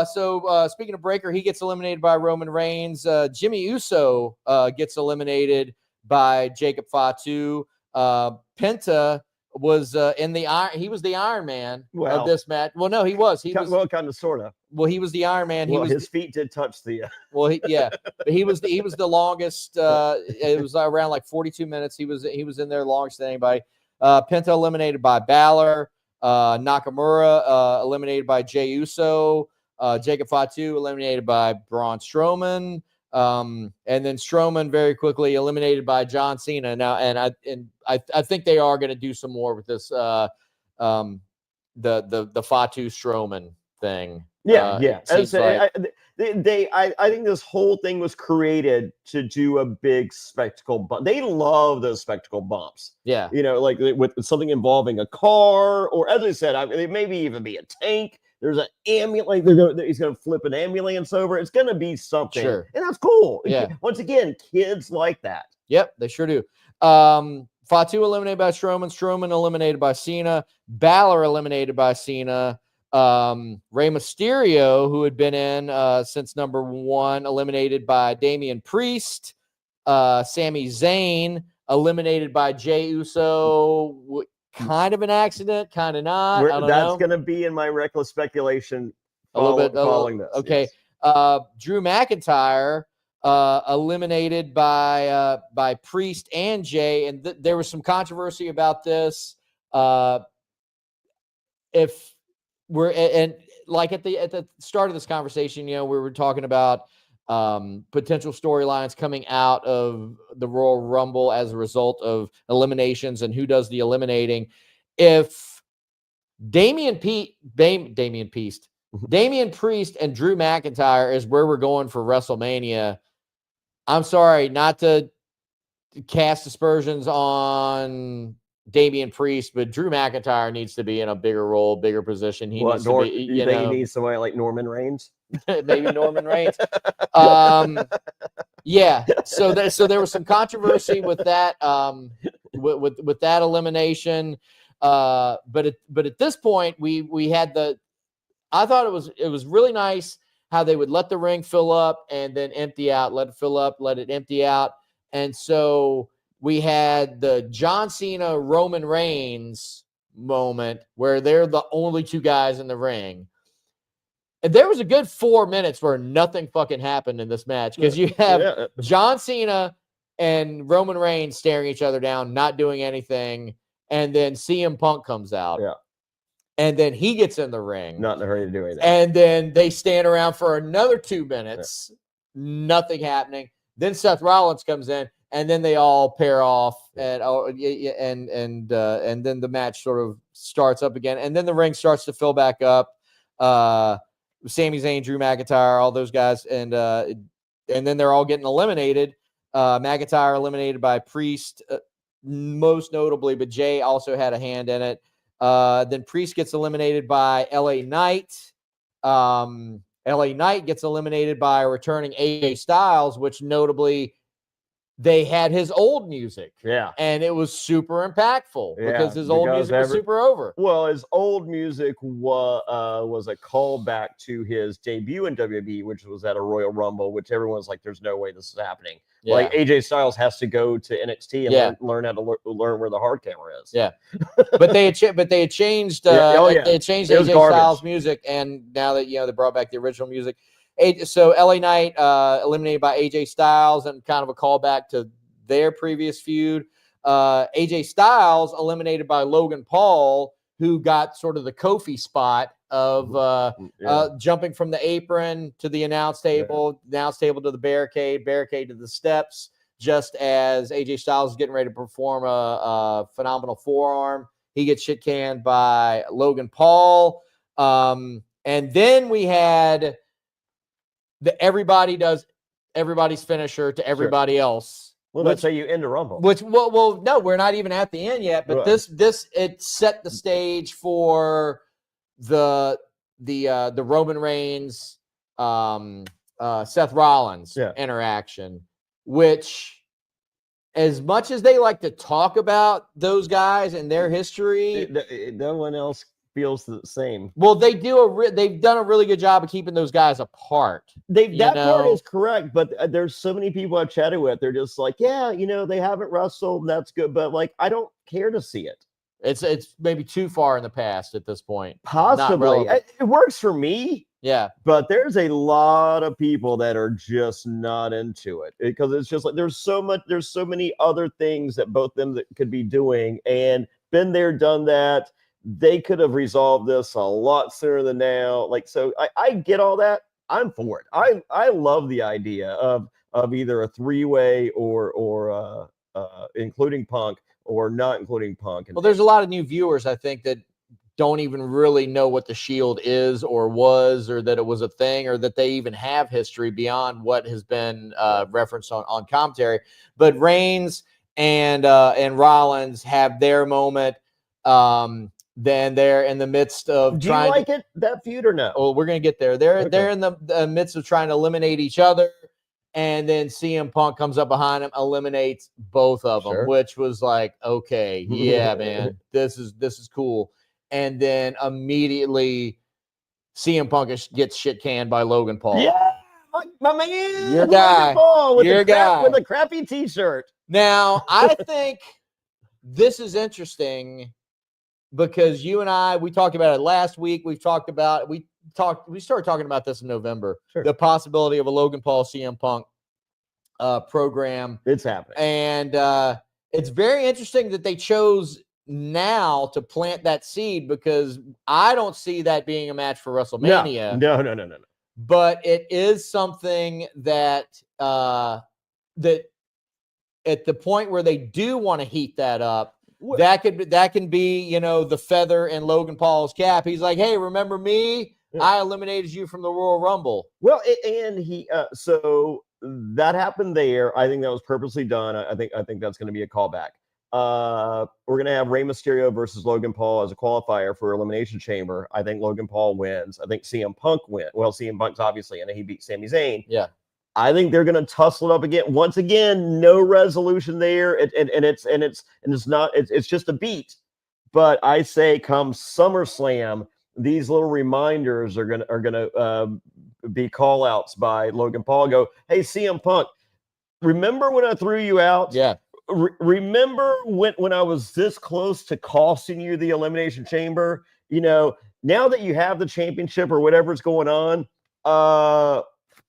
[SPEAKER 1] So speaking of Breaker, he gets eliminated by Roman Reigns. Jimmy Uso gets eliminated by Jacob Fatu. Penta was he was the Iron Man of this match. Well, no, he was.
[SPEAKER 2] Well, kind of, sort of.
[SPEAKER 1] Well, he was the Iron Man.
[SPEAKER 2] His feet did touch the.
[SPEAKER 1] But he was the longest. It was around like 42 minutes. He was in there longest than anybody. Penta eliminated by Balor. Nakamura eliminated by Jey Uso. Jacob Fatu eliminated by Braun Strowman. And then Strowman very quickly eliminated by John Cena. Now, and I think they are going to do some more with this the Fatu Strowman thing.
[SPEAKER 2] I think this whole thing was created to do a big spectacle bump. They love those spectacle bumps.
[SPEAKER 1] Yeah,
[SPEAKER 2] like with something involving a car, or as I said, it maybe even be a tank. There's an ambulance. He's going to flip an ambulance over. It's going to be something.
[SPEAKER 1] Sure.
[SPEAKER 2] And that's cool.
[SPEAKER 1] Yeah.
[SPEAKER 2] Once again, kids like that.
[SPEAKER 1] Yep, they sure do. Fatu eliminated by Strowman. Strowman eliminated by Cena. Balor eliminated by Cena. Rey Mysterio, who had been in since number 1, eliminated by Damian Priest. Sami Zayn eliminated by Jey Uso. Kind of an accident, kind of not.
[SPEAKER 2] That's going to be in my reckless speculation following this.
[SPEAKER 1] Okay. Yes. Drew McIntyre eliminated by Priest and Jey, and there was some controversy about this. If we're and like at the start of this conversation, we were talking about potential storylines coming out of the Royal Rumble as a result of eliminations and who does the eliminating. If Damian Priest and Drew McIntyre is where we're going for WrestleMania, I'm sorry not to cast aspersions on Damian Priest, but Drew McIntyre needs to be in a bigger role, bigger position. He needs to be,
[SPEAKER 2] you think he needs somebody like Norman Reigns?
[SPEAKER 1] Maybe Norman Reigns. Yeah. So there was some controversy with that, with that elimination. But at this point, we had I thought it was really nice how they would let the ring fill up and then empty out, let it fill up, let it empty out. And so we had the John Cena, Roman Reigns moment where they're the only two guys in the ring. And there was a good 4 minutes where nothing fucking happened in this match, because you have John Cena and Roman Reigns staring each other down, not doing anything. And then CM Punk comes out.
[SPEAKER 2] Yeah.
[SPEAKER 1] And then he gets in the ring.
[SPEAKER 2] Not in a hurry to do anything.
[SPEAKER 1] And then they stand around for another 2 minutes. Yeah. Nothing happening. Then Seth Rollins comes in, and then they all pair off, and then the match sort of starts up again. And then the ring starts to fill back up. Sami Zayn, Drew McIntyre, all those guys, and then they're all getting eliminated. McIntyre eliminated by Priest, most notably, but Jey also had a hand in it. Then Priest gets eliminated by LA Knight. LA Knight gets eliminated by returning AJ Styles, which notably they had his old music.
[SPEAKER 2] Yeah.
[SPEAKER 1] And it was super impactful because his old music was super over.
[SPEAKER 2] Well, his old music was a callback to his debut in WWE, which was at a Royal Rumble, which everyone's like, there's no way this is happening. Yeah. Like AJ Styles has to go to NXT and learn how to learn where the hard camera is.
[SPEAKER 1] Yeah. But they had changed they had changed AJ Styles music, and now that they brought back the original music. So LA Knight eliminated by AJ Styles, and kind of a callback to their previous feud. AJ Styles eliminated by Logan Paul, who got sort of the Kofi spot of jumping from the apron to the announce table, announce table to the barricade to the steps, just as AJ Styles is getting ready to perform a phenomenal forearm. He gets shit canned by Logan Paul. And then we had everybody does everybody's finisher to everybody else.
[SPEAKER 2] Well, that's how you end a Rumble.
[SPEAKER 1] Well, no, we're not even at the end yet. But it set the stage for the Roman Reigns, Seth Rollins interaction, which, as much as they like to talk about those guys and their history,
[SPEAKER 2] no one else feels the same.
[SPEAKER 1] Well, they've done a really good job of keeping those guys apart.
[SPEAKER 2] Part is correct, but there's so many people I've chatted with. They're just like, yeah, they haven't wrestled, and that's good, but like, I don't care to see it.
[SPEAKER 1] It's maybe too far in the past at this point.
[SPEAKER 2] Possibly. It works for me.
[SPEAKER 1] Yeah.
[SPEAKER 2] But there's a lot of people that are just not into it, because it's just like there's so many other things that both them that could be doing, and been there, done that. They could have resolved this a lot sooner than now. Like, so I get all that. I'm for it. I love the idea of either a three-way or including Punk or not including Punk.
[SPEAKER 1] Well, there's a lot of new viewers, I think, that don't even really know what the Shield is or was, or that it was a thing, or that they even have history beyond what has been referenced on commentary. But Reigns and Rollins have their moment. Then they're in the midst of
[SPEAKER 2] Do you like that feud or no?
[SPEAKER 1] Oh, we're gonna get there. They're in the midst of trying to eliminate each other, and then CM Punk comes up behind him, eliminates both of them, which was like, okay, yeah, man, this is cool. And then immediately CM Punk gets shit canned by Logan Paul.
[SPEAKER 2] Yeah, my man,
[SPEAKER 1] your guy,
[SPEAKER 2] with a crappy T-shirt.
[SPEAKER 1] Now, I think this is interesting, because you and I, we talked about it last week. We started talking about this in November. The possibility of a Logan Paul CM Punk program.
[SPEAKER 2] It's happening.
[SPEAKER 1] And it's very interesting that they chose now to plant that seed, because I don't see that being a match for WrestleMania.
[SPEAKER 2] No.
[SPEAKER 1] But it is something that that at the point where they do want to heat that up, that can be, the feather in Logan Paul's cap. He's like, hey, remember me? Yeah. I eliminated you from the Royal Rumble.
[SPEAKER 2] Well, and he so that happened there. I think that was purposely done. I think that's going to be a callback. We're going to have Rey Mysterio versus Logan Paul as a qualifier for Elimination Chamber. I think Logan Paul wins. I think CM Punk wins. Well, CM Punk's obviously, and he beat Sami Zayn.
[SPEAKER 1] Yeah.
[SPEAKER 2] I think they're going to tussle it up again. Once again, no resolution there, it's just a beat. But I say, come SummerSlam, these little reminders are gonna be call outs by Logan Paul. Go, hey, CM Punk, remember when I threw you out?
[SPEAKER 1] Yeah.
[SPEAKER 2] Remember when I was this close to costing you the Elimination Chamber? Now that you have the championship or whatever's going on,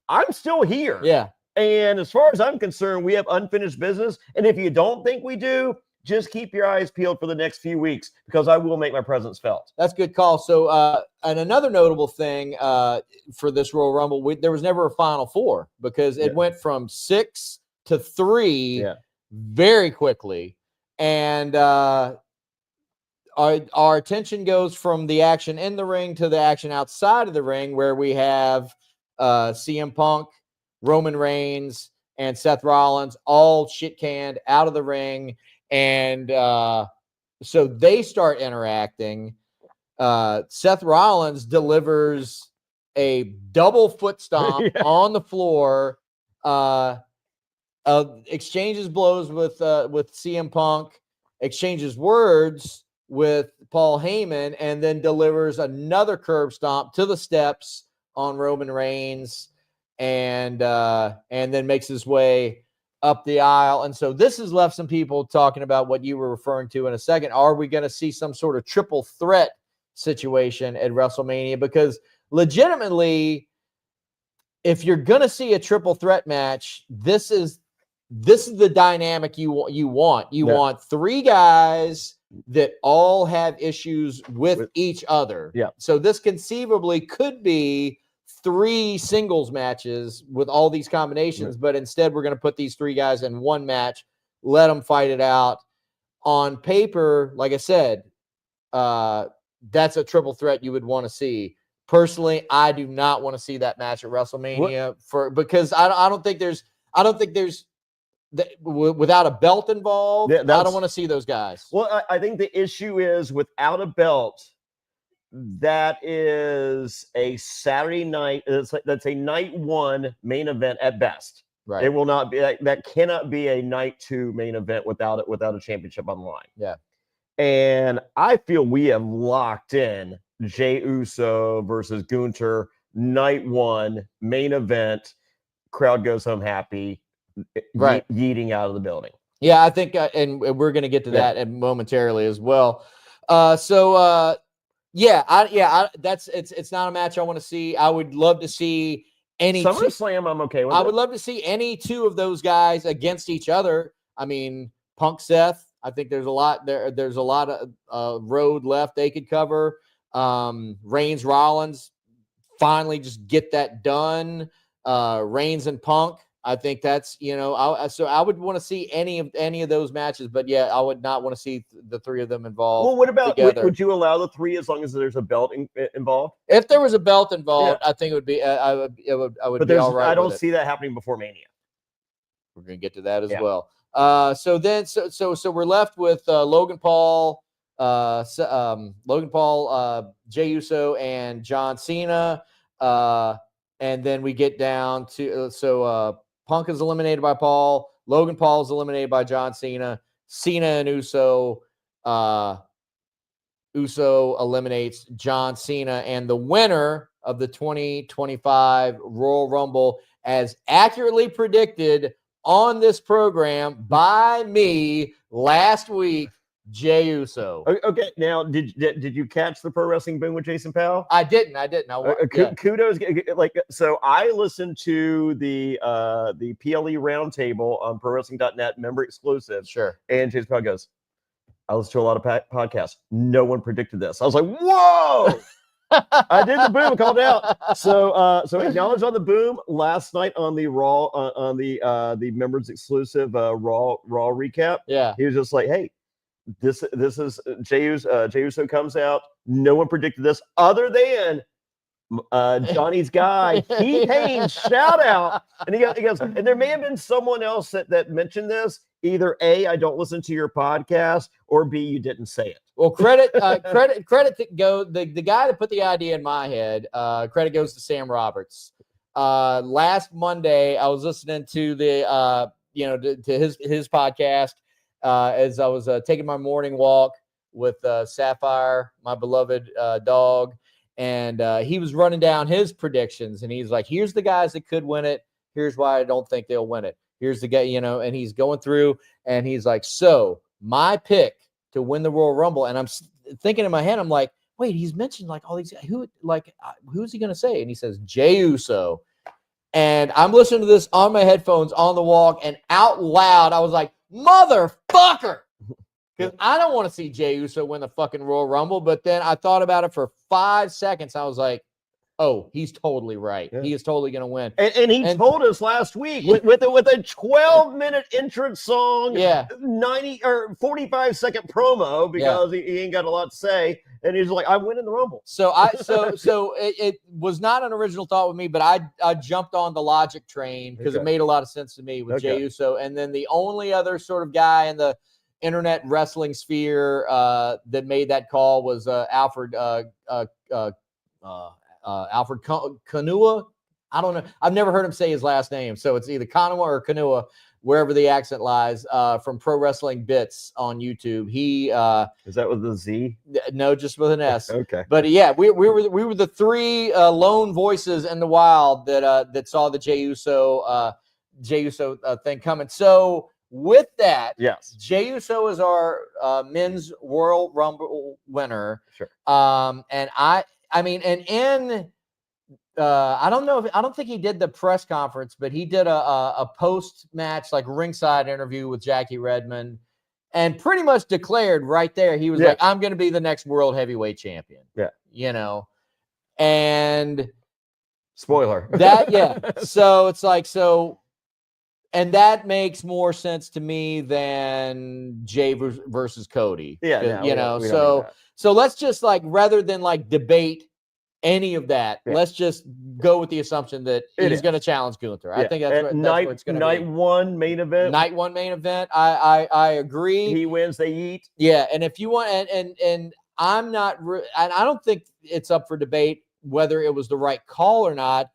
[SPEAKER 2] I'm still here.
[SPEAKER 1] Yeah.
[SPEAKER 2] And as far as I'm concerned, we have unfinished business. And if you don't think we do, just keep your eyes peeled for the next few weeks, because I will make my presence felt.
[SPEAKER 1] That's a good call. So, and another notable thing for this Royal Rumble, there was never a Final Four, because it went from 6 to 3 very quickly. And our attention goes from the action in the ring to the action outside of the ring, where we have CM Punk, Roman Reigns, and Seth Rollins all shit canned out of the ring. And so they start interacting. Seth Rollins delivers a double foot stomp on the floor. exchanges blows with CM Punk, exchanges words with Paul Heyman, and then delivers another curb stomp to the steps on Roman Reigns, and then makes his way up the aisle. And so this has left some people talking about what you were referring to in a second. Are we going to see some sort of triple threat situation at WrestleMania? Because legitimately, if you're going to see a triple threat match, this is the dynamic you want. You want three guys that all have issues with each other.
[SPEAKER 2] Yeah.
[SPEAKER 1] So this conceivably could be 3 singles matches with all these combinations, but instead we're going to put these 3 guys in one match, let them fight it out. On paper, like I said, that's a triple threat you would want to see. Personally, I do not want to see that match at WrestleMania because I don't think there's without a belt involved. I don't want to see those guys.
[SPEAKER 2] Well, I think the issue is without a belt. That is a Saturday night. That's a night 1 main event at best.
[SPEAKER 1] Right.
[SPEAKER 2] It will not be that cannot be a night 2 main event without a championship on the line.
[SPEAKER 1] Yeah.
[SPEAKER 2] And I feel we have locked in Jey Uso versus Gunther, night 1 main event. Crowd goes home happy.
[SPEAKER 1] Right.
[SPEAKER 2] Yeeting out of the building.
[SPEAKER 1] Yeah, I think, and we're going to get to that momentarily as well. It's not a match I want to see. I would love to see any
[SPEAKER 2] SummerSlam. I'm okay with.
[SPEAKER 1] I would love to see any 2 of those guys against each other. I mean, Punk Seth. I think there's a lot there. There's a lot of road left they could cover. Reigns Rollins. Finally, just get that done. Reigns and Punk. I think that's, so I would want to see any of those matches, but yeah, I would not want to see the 3 of them involved.
[SPEAKER 2] Well, what about,
[SPEAKER 1] together.
[SPEAKER 2] Would you allow the 3 as long as there's a belt involved?
[SPEAKER 1] If there was a belt involved, I think it would be, I would be all right.
[SPEAKER 2] I don't see that happening before Mania.
[SPEAKER 1] We're going to get to that as well. So we're left with Logan Paul, Jey Uso, and John Cena. And then we get down to, Punk is eliminated by Paul. Logan Paul is eliminated by John Cena. Cena and Uso. Uso eliminates John Cena. And the winner of the 2025 Royal Rumble, as accurately predicted on this program by me last week, Jey Uso.
[SPEAKER 2] Okay, now did you catch the Pro Wrestling Boom with Jason Powell?
[SPEAKER 1] I didn't.
[SPEAKER 2] Kudos. So I listened to the PLE Roundtable on ProWrestling.net, member exclusive.
[SPEAKER 1] Sure.
[SPEAKER 2] And Jason Powell goes, I listen to a lot of podcasts. No one predicted this. I was like, whoa! I did the boom, called it out. So acknowledged on the boom last night on the Raw on the members exclusive Raw recap.
[SPEAKER 1] Yeah,
[SPEAKER 2] he was just like, hey. This is Jey Uso comes out. No one predicted this other than Johnny's guy, Heath Haynes. Shout out. And he goes, and there may have been someone else that mentioned this. Either A, I don't listen to your podcast, or B, you didn't say it.
[SPEAKER 1] Well, credit to go the guy that put the idea in my head. Credit goes to Sam Roberts. Last Monday, I was listening to the to his podcast. As I was taking my morning walk with Sapphire, my beloved dog, and he was running down his predictions, and he's like, here's the guys that could win it. Here's why I don't think they'll win it. Here's the guy, and he's going through, and he's like, so my pick to win the Royal Rumble, and I'm thinking in my head, I'm like, wait, he's mentioned like all these, who's he going to say? And he says, Jey Uso. And I'm listening to this on my headphones on the walk, and out loud, I was like, motherfucker, because I don't want to see Jey Uso win the fucking Royal Rumble. But then I thought about it for 5 seconds. I was like, oh, he's totally right. Yeah. He is totally going to win.
[SPEAKER 2] And he told us last week with a 12-minute entrance song, 90 or 45-second promo because he ain't got a lot to say. And he's like, I'm winning the Rumble.
[SPEAKER 1] So it was not an original thought with me, but I jumped on the logic train because it made a lot of sense to me with Jey Uso. And then the only other sort of guy in the internet wrestling sphere that made that call was Alfred Kanua. I don't know. I've never heard him say his last name, so it's either Kanua or Kanua. wherever the accent lies, from Pro Wrestling Bits on YouTube. He
[SPEAKER 2] is that with the Z?
[SPEAKER 1] No, just with an S.
[SPEAKER 2] Okay.
[SPEAKER 1] But yeah, we were the three lone voices in the wild that saw the Jey Uso thing coming. So with that,
[SPEAKER 2] yes,
[SPEAKER 1] Jey Uso is our men's Royal Rumble winner.
[SPEAKER 2] Sure.
[SPEAKER 1] And I don't think he did the press conference, but he did a post-match like ringside interview with Jackie Redmond and pretty much declared right there. He was like, I'm going to be the next world heavyweight champion.
[SPEAKER 2] Yeah.
[SPEAKER 1] And
[SPEAKER 2] spoiler
[SPEAKER 1] So it's like, and that makes more sense to me than Jay versus Cody. So let's just like, rather than like debate any of that, let's just go with the assumption that he's going to challenge Gunther. I think that's what it's going to be.
[SPEAKER 2] Night one main event.
[SPEAKER 1] I agree.
[SPEAKER 2] He wins, they eat.
[SPEAKER 1] Yeah, and if you want, and I'm not, and I don't think it's up for debate whether it was the right call or not.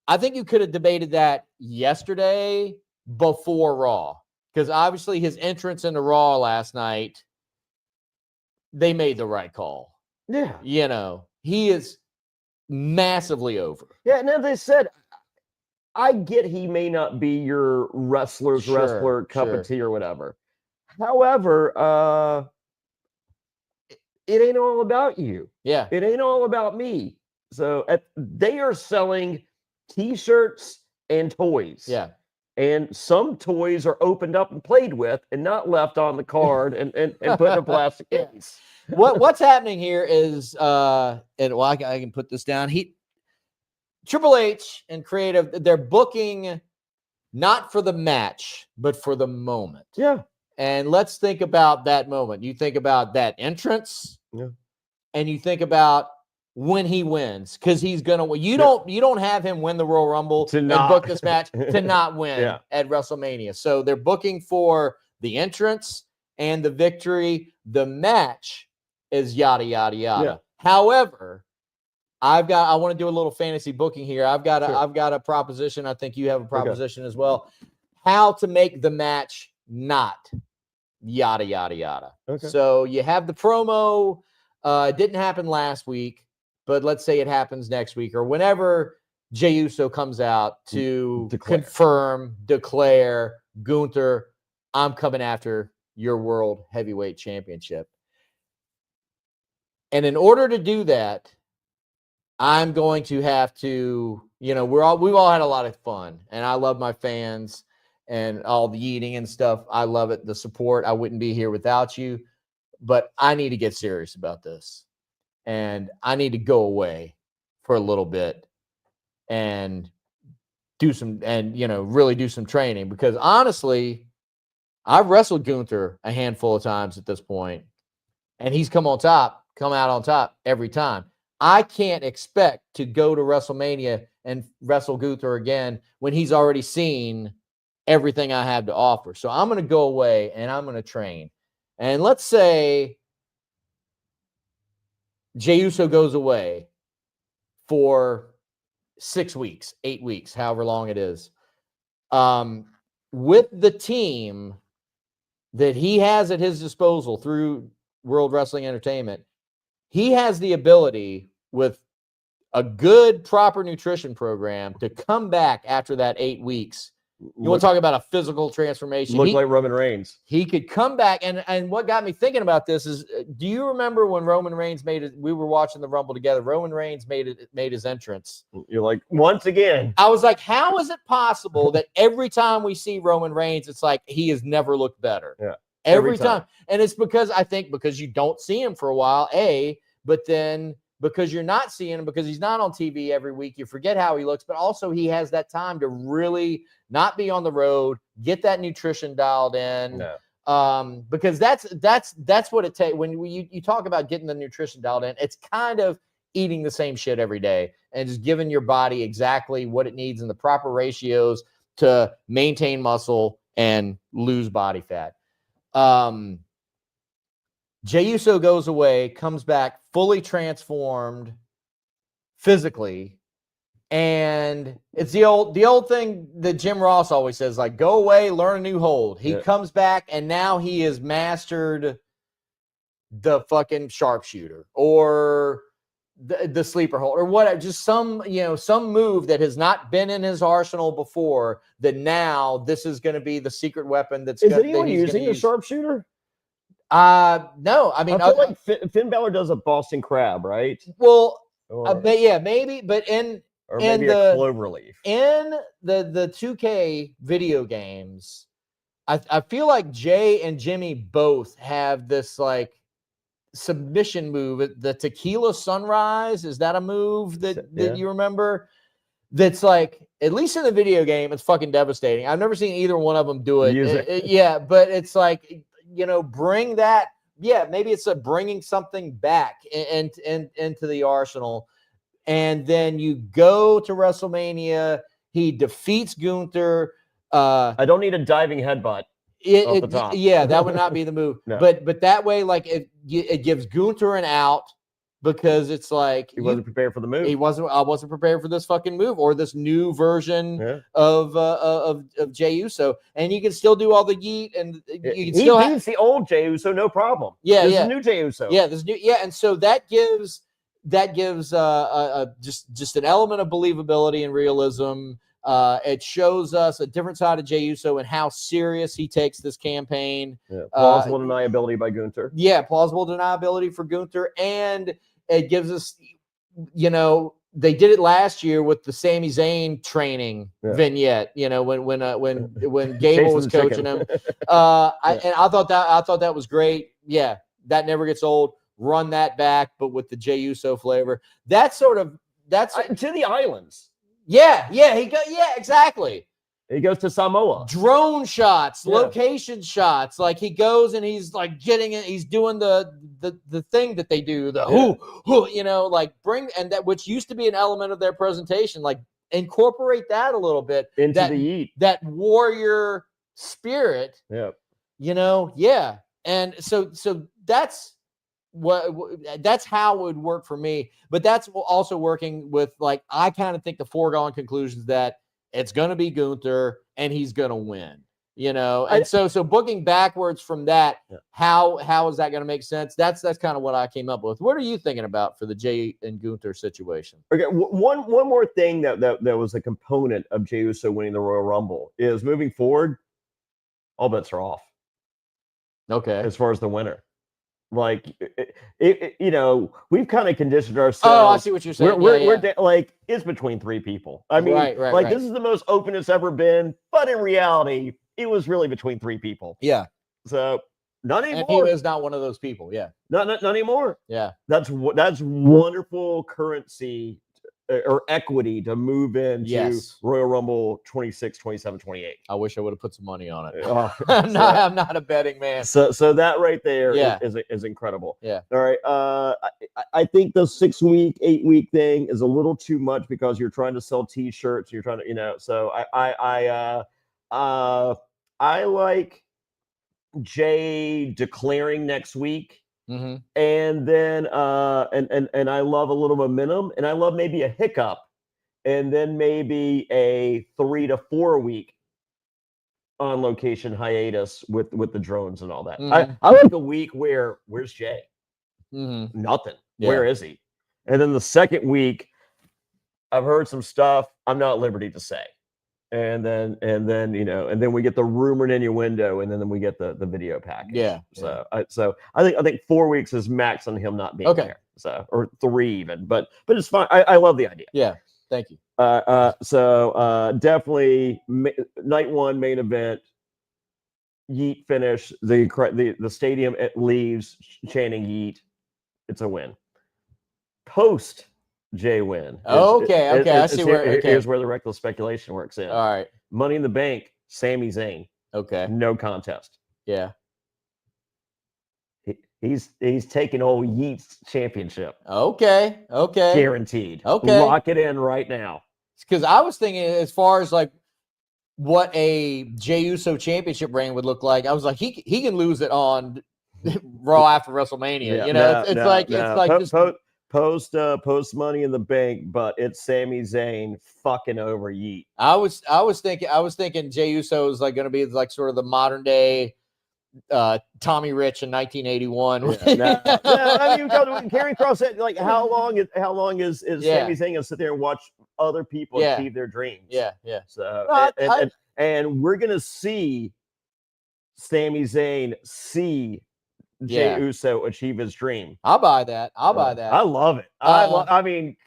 [SPEAKER 1] I think you could have debated that yesterday before Raw, because obviously his entrance into Raw last night, they made the right call.
[SPEAKER 2] Yeah.
[SPEAKER 1] He is massively over.
[SPEAKER 2] Yeah, now they said, I get he may not be your wrestler cup of tea or whatever. However, it ain't all about you.
[SPEAKER 1] Yeah.
[SPEAKER 2] It ain't all about me. So they are selling T-shirts and toys.
[SPEAKER 1] Yeah.
[SPEAKER 2] And some toys are opened up and played with and not left on the card and put in a plastic case.
[SPEAKER 1] What's happening here is, I can put this down. Triple H and creative, they're booking not for the match, but for the moment.
[SPEAKER 2] Yeah.
[SPEAKER 1] And let's think about that moment. You think about that entrance, and you think about when he wins, because he's gonna win. You don't have him win the Royal Rumble and book this match to not win at WrestleMania. So they're booking for the entrance and the victory. The match is yada yada yada.
[SPEAKER 2] Yeah.
[SPEAKER 1] However, I want to do a little fantasy booking here. I've got a proposition. I think you have a proposition as well. How to make the match not yada yada yada.
[SPEAKER 2] Okay.
[SPEAKER 1] So you have the promo. It didn't happen last week, but let's say it happens next week or whenever Jey Uso comes out to declare, Gunther, I'm coming after your World Heavyweight Championship. And in order to do that, I'm going to have to, we've all had a lot of fun, and I love my fans and all the eating and stuff. I love it. The support. I wouldn't be here without you, but I need to get serious about this, and I need to go away for a little bit and really do some training, because honestly, I've wrestled Gunther a handful of times at this point, and he's come out on top every time. I can't expect to go to WrestleMania and wrestle Gunther again when he's already seen everything I have to offer. So I'm going to go away and I'm going to train. And let's say Jey Uso goes away for 6 weeks, 8 weeks, however long it is. With the team that he has at his disposal through World Wrestling Entertainment, he has the ability, with a good, proper nutrition program, to come back after that 8 weeks. You want to talk about a physical transformation?
[SPEAKER 2] Look like Roman Reigns.
[SPEAKER 1] He could come back. And what got me thinking about this is, do you remember when Roman Reigns we were watching the Rumble together, Roman Reigns made his entrance.
[SPEAKER 2] You're like, once again.
[SPEAKER 1] I was like, how is it possible that every time we see Roman Reigns, it's like he has never looked better?
[SPEAKER 2] Yeah.
[SPEAKER 1] Every time. And it's because you don't see him for a while, but then because you're not seeing him, because he's not on TV every week, you forget how he looks, but also he has that time to really not be on the road, get that nutrition dialed in.
[SPEAKER 2] No.
[SPEAKER 1] Because that's what it takes. When you talk about getting the nutrition dialed in, it's kind of eating the same shit every day and just giving your body exactly what it needs in the proper ratios to maintain muscle and lose body fat. Jey Uso goes away, comes back fully transformed physically, And it's the old thing that Jim Ross always says, like, go away, learn a new hold. He comes back, and now he has mastered the fucking sharpshooter or the sleeper hold or whatever. Just some move that has not been in his arsenal before, that now this is going to be the secret weapon that's
[SPEAKER 2] Is anyone using the sharpshooter?
[SPEAKER 1] No. I mean,
[SPEAKER 2] I feel like Finn Balor does a Boston Crab, right?
[SPEAKER 1] Well, maybe, but
[SPEAKER 2] maybe a cloverleaf.
[SPEAKER 1] In the 2K video games, I feel like Jay and Jimmy both have this like submission move. The Tequila Sunrise, is that a move that you remember? That's like, at least in the video game, it's fucking devastating. I've never seen either one of them do it. But it's like, bring that. Yeah, maybe it's bringing something back into the arsenal. And then you go to WrestleMania. He defeats Gunther.
[SPEAKER 2] I don't need a diving headbutt off the top.
[SPEAKER 1] Yeah, that would not be the move.
[SPEAKER 2] No.
[SPEAKER 1] But that way, like, it gives Gunther an out, because it's like
[SPEAKER 2] he wasn't prepared for the move.
[SPEAKER 1] I wasn't prepared for this fucking move or this new version of Jey Uso. And you can still do all the yeet, and you can still
[SPEAKER 2] beats the old Jey Uso, no problem.
[SPEAKER 1] Yeah,
[SPEAKER 2] this is new Jey Uso.
[SPEAKER 1] Yeah, this new and so that gives just an element of believability and realism. It shows us a different side of Jey Uso and how serious he takes this campaign.
[SPEAKER 2] Plausible deniability by Gunther.
[SPEAKER 1] Yeah, plausible deniability for Gunther. And it gives us, they did it last year with the Sami Zayn training vignette, when Gable was coaching him. I thought that was great. Yeah, that never gets old. Run that back, but with the Jey Uso flavor. That's to
[SPEAKER 2] the islands.
[SPEAKER 1] Yeah, exactly.
[SPEAKER 2] He goes to Samoa.
[SPEAKER 1] Drone shots, location shots. Like, he goes and he's like getting it. He's doing the thing that they do. Bring, and that, which used to be an element of their presentation. Like, incorporate that a little bit
[SPEAKER 2] into the yeet.
[SPEAKER 1] That warrior spirit.
[SPEAKER 2] Yeah.
[SPEAKER 1] And so that's that's how it would work for me. But that's also working with, like, I kind of think the foregone conclusion is that it's going to be Gunther and he's going to win, and so booking backwards from that, how is that going to make sense? That's kind of what I came up with. What are you thinking about for the Jey and Gunther situation?
[SPEAKER 2] Okay. One more thing that was a component of Jey Uso winning the Royal Rumble is moving forward. All bets are off.
[SPEAKER 1] Okay.
[SPEAKER 2] As far as the winner. Like, we've kind of conditioned ourselves.
[SPEAKER 1] Oh, I see what you're saying.
[SPEAKER 2] We're like, it's between three people. I mean,
[SPEAKER 1] right.
[SPEAKER 2] This is the most open it's ever been, but in reality, it was really between three people.
[SPEAKER 1] Yeah.
[SPEAKER 2] So not anymore.
[SPEAKER 1] And he is not one of those people. Yeah.
[SPEAKER 2] Not anymore.
[SPEAKER 1] Yeah.
[SPEAKER 2] That's wonderful currency or equity to move into Royal Rumble 26, 27, 28.
[SPEAKER 1] I wish I would have put some money on it. I'm not a betting man.
[SPEAKER 2] So that right there is incredible.
[SPEAKER 1] Yeah.
[SPEAKER 2] All right. I think the 6-week, 8-week thing is a little too much because you're trying to sell T-shirts. You're trying to, so I like Jay declaring next week.
[SPEAKER 1] Mm-hmm.
[SPEAKER 2] And then and I love a little momentum, and I love maybe a hiccup, and then maybe a 3 to 4 week on location hiatus with the drones and all that.
[SPEAKER 1] Mm-hmm.
[SPEAKER 2] I like a week where's Jay?
[SPEAKER 1] Mm-hmm.
[SPEAKER 2] Nothing.
[SPEAKER 1] Yeah.
[SPEAKER 2] Where is he? And then the second week, I've heard some stuff I'm not at liberty to say. And then we get the rumored innuendo, and then we get the video package.
[SPEAKER 1] Yeah.
[SPEAKER 2] So I think 4 weeks is max on him not being there. So, or 3 even, but it's fine. I love the idea.
[SPEAKER 1] Yeah. Thank you.
[SPEAKER 2] So definitely night 1 main event. Yeet finish. The stadium leaves chanting Yeet. It's a win. Post Jay win.
[SPEAKER 1] Okay. I see where.
[SPEAKER 2] Here's where the reckless speculation works in.
[SPEAKER 1] All right.
[SPEAKER 2] Money in the Bank. Sami Zayn.
[SPEAKER 1] Okay.
[SPEAKER 2] No contest.
[SPEAKER 1] Yeah.
[SPEAKER 2] He's taking old Yeet's championship.
[SPEAKER 1] Okay.
[SPEAKER 2] Guaranteed.
[SPEAKER 1] Okay.
[SPEAKER 2] Lock it in right now.
[SPEAKER 1] Because I was thinking, as far as like what a Jey Uso championship reign would look like, I was like, he can lose it on Raw after WrestleMania. It's like
[SPEAKER 2] post Money in the Bank, but it's Sami Zayn fucking over Yeet.
[SPEAKER 1] I was thinking Jey Uso is like going to be like sort of the modern day Tommy Rich in 1981.
[SPEAKER 2] No, I mean, because Karrion Kross said, like, how long is Sami Zayn gonna sit there and watch other people achieve their dreams?
[SPEAKER 1] Yeah.
[SPEAKER 2] So
[SPEAKER 1] No,
[SPEAKER 2] and we're gonna see Sami Zayn see Jey Uso achieve his dream.
[SPEAKER 1] I'll buy that. I
[SPEAKER 2] love it. I mean,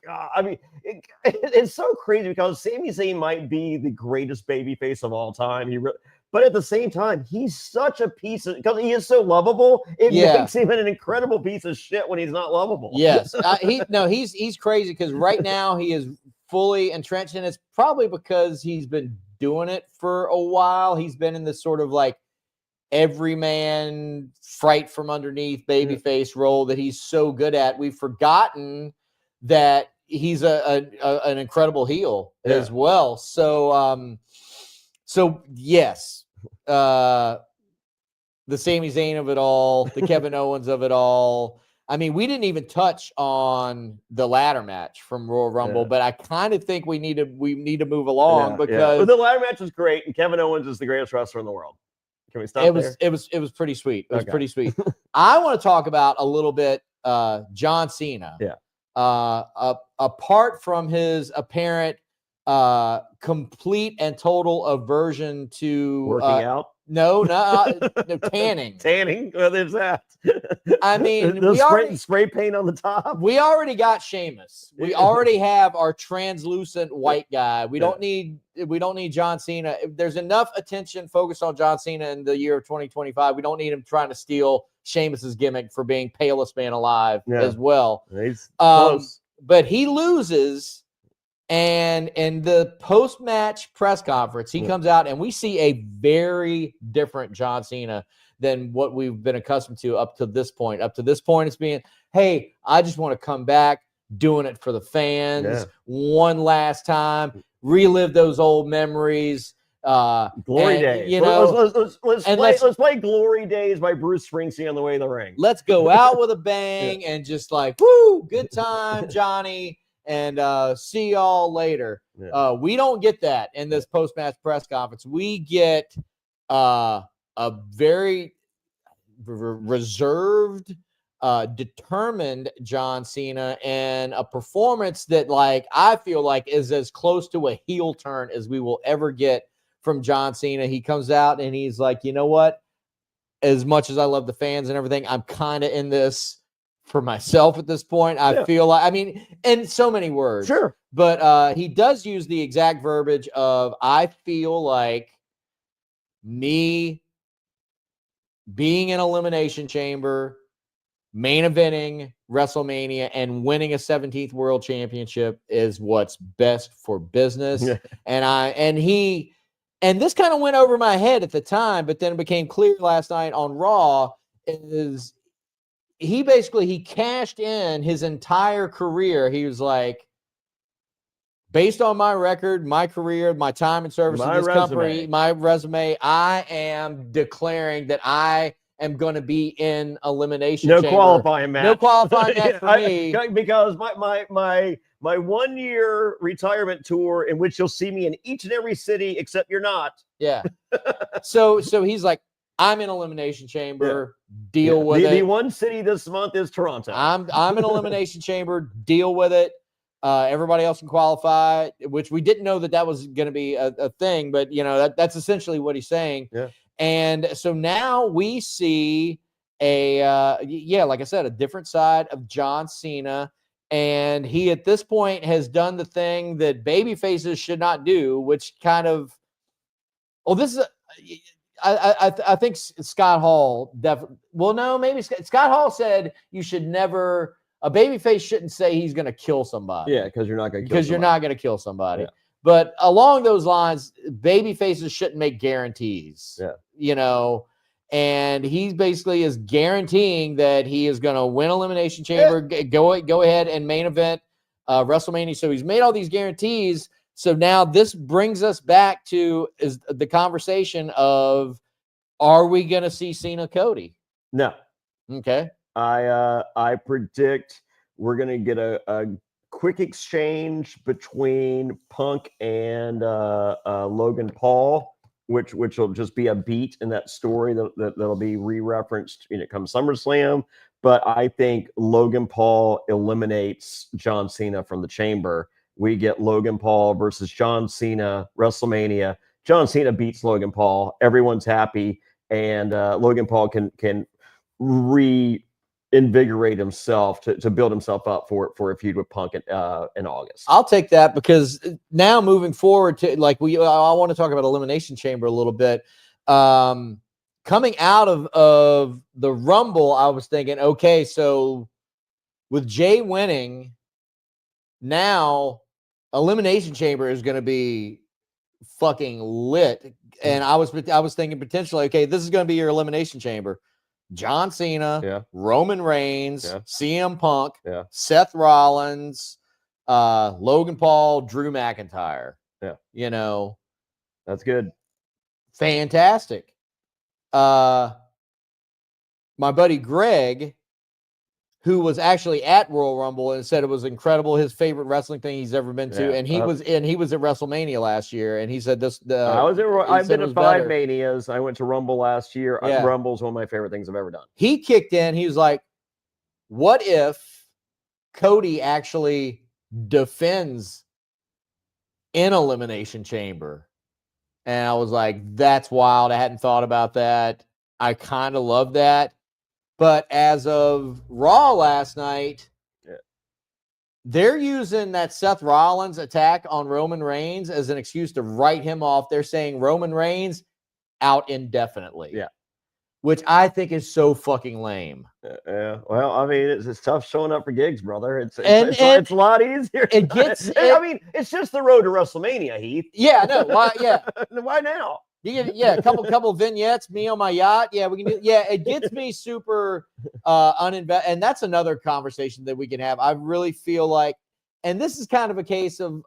[SPEAKER 2] it's so crazy because Sami Zayn might be the greatest babyface of all time. But at the same time, he's such a piece of, because he is so lovable. It makes him an incredible piece of shit when he's not lovable.
[SPEAKER 1] Yes, he's crazy because right now he is fully entrenched, and it's probably because he's been doing it for a while. He's been in this sort of like everyman fright from underneath babyface role that he's so good at. We've forgotten that he's an incredible heel as well. So yes, the Sami Zayn of it all, the Kevin Owens of it all. I mean, we didn't even touch on the ladder match from Royal Rumble, but I kind of think we need to move along because
[SPEAKER 2] the ladder match was great, and Kevin Owens is the greatest wrestler in the world. Can we stop there?
[SPEAKER 1] It was pretty sweet. It was pretty sweet. I want to talk about a little bit John Cena.
[SPEAKER 2] Yeah.
[SPEAKER 1] Apart from his apparent complete and total aversion to
[SPEAKER 2] working out.
[SPEAKER 1] No, tanning.
[SPEAKER 2] Tanning. What is that?
[SPEAKER 1] I mean,
[SPEAKER 2] spray paint on the top.
[SPEAKER 1] We already got Sheamus. We already have our translucent white guy. We don't need John Cena. There's enough attention focused on John Cena in the year of 2025. We don't need him trying to steal Sheamus's gimmick for being palest man alive as well.
[SPEAKER 2] He's close.
[SPEAKER 1] But he loses. And in the post-match press conference, he comes out and we see a very different John Cena than what we've been accustomed to up to this point. Up to this point, it's being, hey, I just want to come back, doing it for the fans one last time, relive those old memories.
[SPEAKER 2] Glory Days.
[SPEAKER 1] You know,
[SPEAKER 2] let's play Glory Days by Bruce Springsteen on the way to the ring.
[SPEAKER 1] Let's go out with a bang and just like, woo, good time, Johnny. And see y'all later. We don't get that in this post-match press conference. We get a very reserved, determined John Cena and a performance that, like, I feel like is as close to a heel turn as we will ever get from John Cena. He comes out and he's like, you know what? As much as I love the fans and everything, I'm kind of in this for myself at this point. I feel like, I mean, in so many words.
[SPEAKER 2] Sure.
[SPEAKER 1] But he does use the exact verbiage of, I feel like me being in Elimination Chamber, main eventing WrestleMania, and winning a 17th World Championship is what's best for business.
[SPEAKER 2] Yeah.
[SPEAKER 1] And this kind of went over my head at the time, but then it became clear last night on Raw is he cashed in his entire career. He was like, based on my record, my career, my time in service in this company, my resume, I am declaring that I am going to be in Elimination Chamber.
[SPEAKER 2] No qualifying match
[SPEAKER 1] for me.
[SPEAKER 2] Because my 1 year retirement tour, in which you'll see me in each and every city except you're not.
[SPEAKER 1] Yeah. So he's like, I'm in Elimination Chamber. Deal with it.
[SPEAKER 2] The one city this month is Toronto.
[SPEAKER 1] I'm in Elimination Chamber. Deal with it. Everybody else can qualify, which we didn't know that was going to be a thing, but you know that's essentially what he's saying.
[SPEAKER 2] Yeah.
[SPEAKER 1] And so now we see like I said, a different side of John Cena, and he at this point has done the thing that baby faces should not do, which kind of, I think Scott Hall maybe Scott Hall said you should never, a babyface shouldn't say he's going to kill somebody.
[SPEAKER 2] Yeah, because you're not going
[SPEAKER 1] to kill somebody.
[SPEAKER 2] Yeah.
[SPEAKER 1] But along those lines, babyfaces shouldn't make guarantees.
[SPEAKER 2] Yeah.
[SPEAKER 1] You know, and he basically is guaranteeing that he is going to win Elimination Chamber, go ahead and main event WrestleMania. So he's made all these guarantees. So now this brings us back to is the conversation of, are we going to see Cena Cody?
[SPEAKER 2] No.
[SPEAKER 1] Okay.
[SPEAKER 2] I predict we're going to get a quick exchange between Punk and Logan Paul, which will just be a beat in that story that'll be re-referenced when it comes SummerSlam. But I think Logan Paul eliminates John Cena from the Chamber. We get Logan Paul versus John Cena, WrestleMania. John Cena beats Logan Paul. Everyone's happy, and Logan Paul can reinvigorate himself to build himself up for a feud with Punk in August.
[SPEAKER 1] I'll take that, because now moving forward to I want to talk about Elimination Chamber a little bit. Coming out of the Rumble, I was thinking, okay, so with Jay winning, now Elimination Chamber is going to be fucking lit. And I was thinking potentially, okay, this is going to be your Elimination Chamber. John Cena, Roman Reigns, CM Punk, Seth Rollins, Logan Paul, Drew McIntyre.
[SPEAKER 2] Yeah. That's good.
[SPEAKER 1] Fantastic. My buddy Greg, who was actually at Royal Rumble and said it was incredible, his favorite wrestling thing he's ever been to, and he was at WrestleMania last year, and he said this.
[SPEAKER 2] I've been to 5 Manias. I went to Rumble last year. Rumble's one of my favorite things I've ever done.
[SPEAKER 1] He kicked in. He was like, "What if Cody actually defends in Elimination Chamber?" And I was like, "That's wild. I hadn't thought about that. I kind of love that." But as of Raw last night, they're using that Seth Rollins attack on Roman Reigns as an excuse to write him off. They're saying Roman Reigns out indefinitely.
[SPEAKER 2] Yeah.
[SPEAKER 1] Which I think is so fucking lame.
[SPEAKER 2] Well, I mean, it's tough showing up for gigs, brother. It's a lot easier.
[SPEAKER 1] It gets.
[SPEAKER 2] I mean, it's just the road to WrestleMania, Heath.
[SPEAKER 1] Yeah, no. Why? Yeah.
[SPEAKER 2] Why now?
[SPEAKER 1] A couple vignettes, me on my yacht. Yeah, we can do. Yeah, it gets me super uninvested, and that's another conversation that we can have. I really feel like, and this is kind of a case of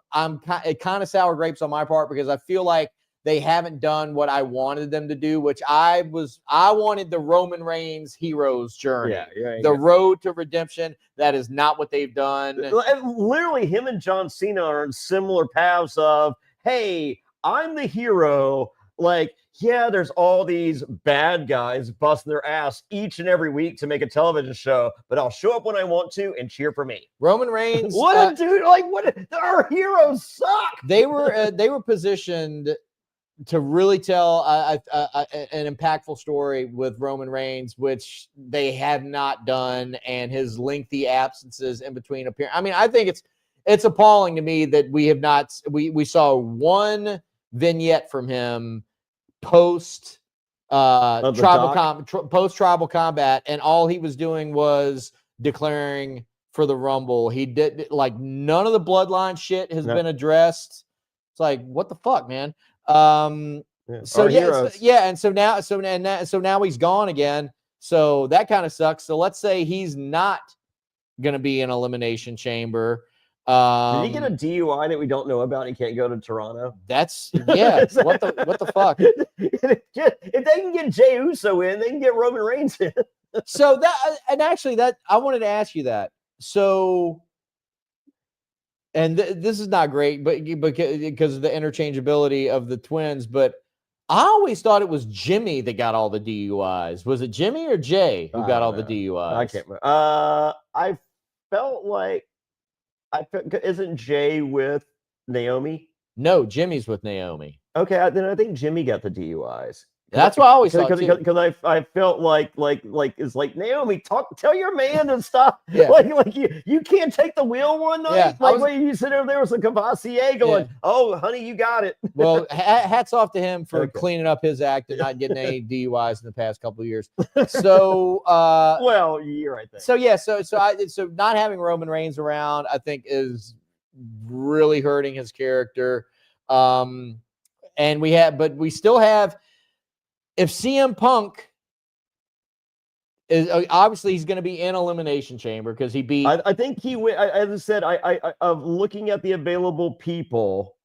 [SPEAKER 1] it kind of sour grapes on my part, because I feel like they haven't done what I wanted them to do, which I wanted the Roman Reigns hero's journey, the road to redemption. That is not what they've done.
[SPEAKER 2] Literally, him and John Cena are in similar paths of, hey, I'm the hero. Like, yeah, there's all these bad guys busting their ass each and every week to make a television show, but I'll show up when I want to and cheer for me.
[SPEAKER 1] Roman Reigns,
[SPEAKER 2] what a dude! Like, our heroes suck.
[SPEAKER 1] They were positioned to really tell an impactful story with Roman Reigns, which they have not done, and his lengthy absences in between appearances. I mean, I think it's appalling to me that we have not. We saw one vignette from him post tribal combat, and all he was doing was declaring for the Rumble. He did, like, none of the bloodline shit has been addressed. It's like, what the fuck, man? And so now he's gone again. So that kind of sucks. So let's say he's not going to be in Elimination Chamber.
[SPEAKER 2] Did he get a DUI that we don't know about? And he can't go to Toronto.
[SPEAKER 1] That's what the fuck?
[SPEAKER 2] If they can get Jey Uso in, they can get Roman Reigns in.
[SPEAKER 1] So that I wanted to ask you that. So, and this is not great, but because of the interchangeability of the twins, but I always thought it was Jimmy that got all the DUIs. Was it Jimmy or Jay who got all the DUIs?
[SPEAKER 2] I can't remember. I felt like isn't Jay with Naomi?
[SPEAKER 1] No, Jimmy's with Naomi.
[SPEAKER 2] Okay, then I think Jimmy got the DUIs.
[SPEAKER 1] That's what I always thought,
[SPEAKER 2] because I felt like it's like, Naomi, tell your man to stop.
[SPEAKER 1] Yeah.
[SPEAKER 2] Like you can't take the wheel one night.
[SPEAKER 1] Yeah,
[SPEAKER 2] when you sit over there with some Cavassier going, oh honey, you got it.
[SPEAKER 1] Well, hats off to him for cleaning up his act and not getting any DUIs in the past couple of years. So
[SPEAKER 2] well, you're right there.
[SPEAKER 1] So not having Roman Reigns around, I think, is really hurting his character. And we still have. If CM Punk is obviously, he's going to be in Elimination Chamber because he beat.
[SPEAKER 2] I think he went. As I said, I of looking at the available people,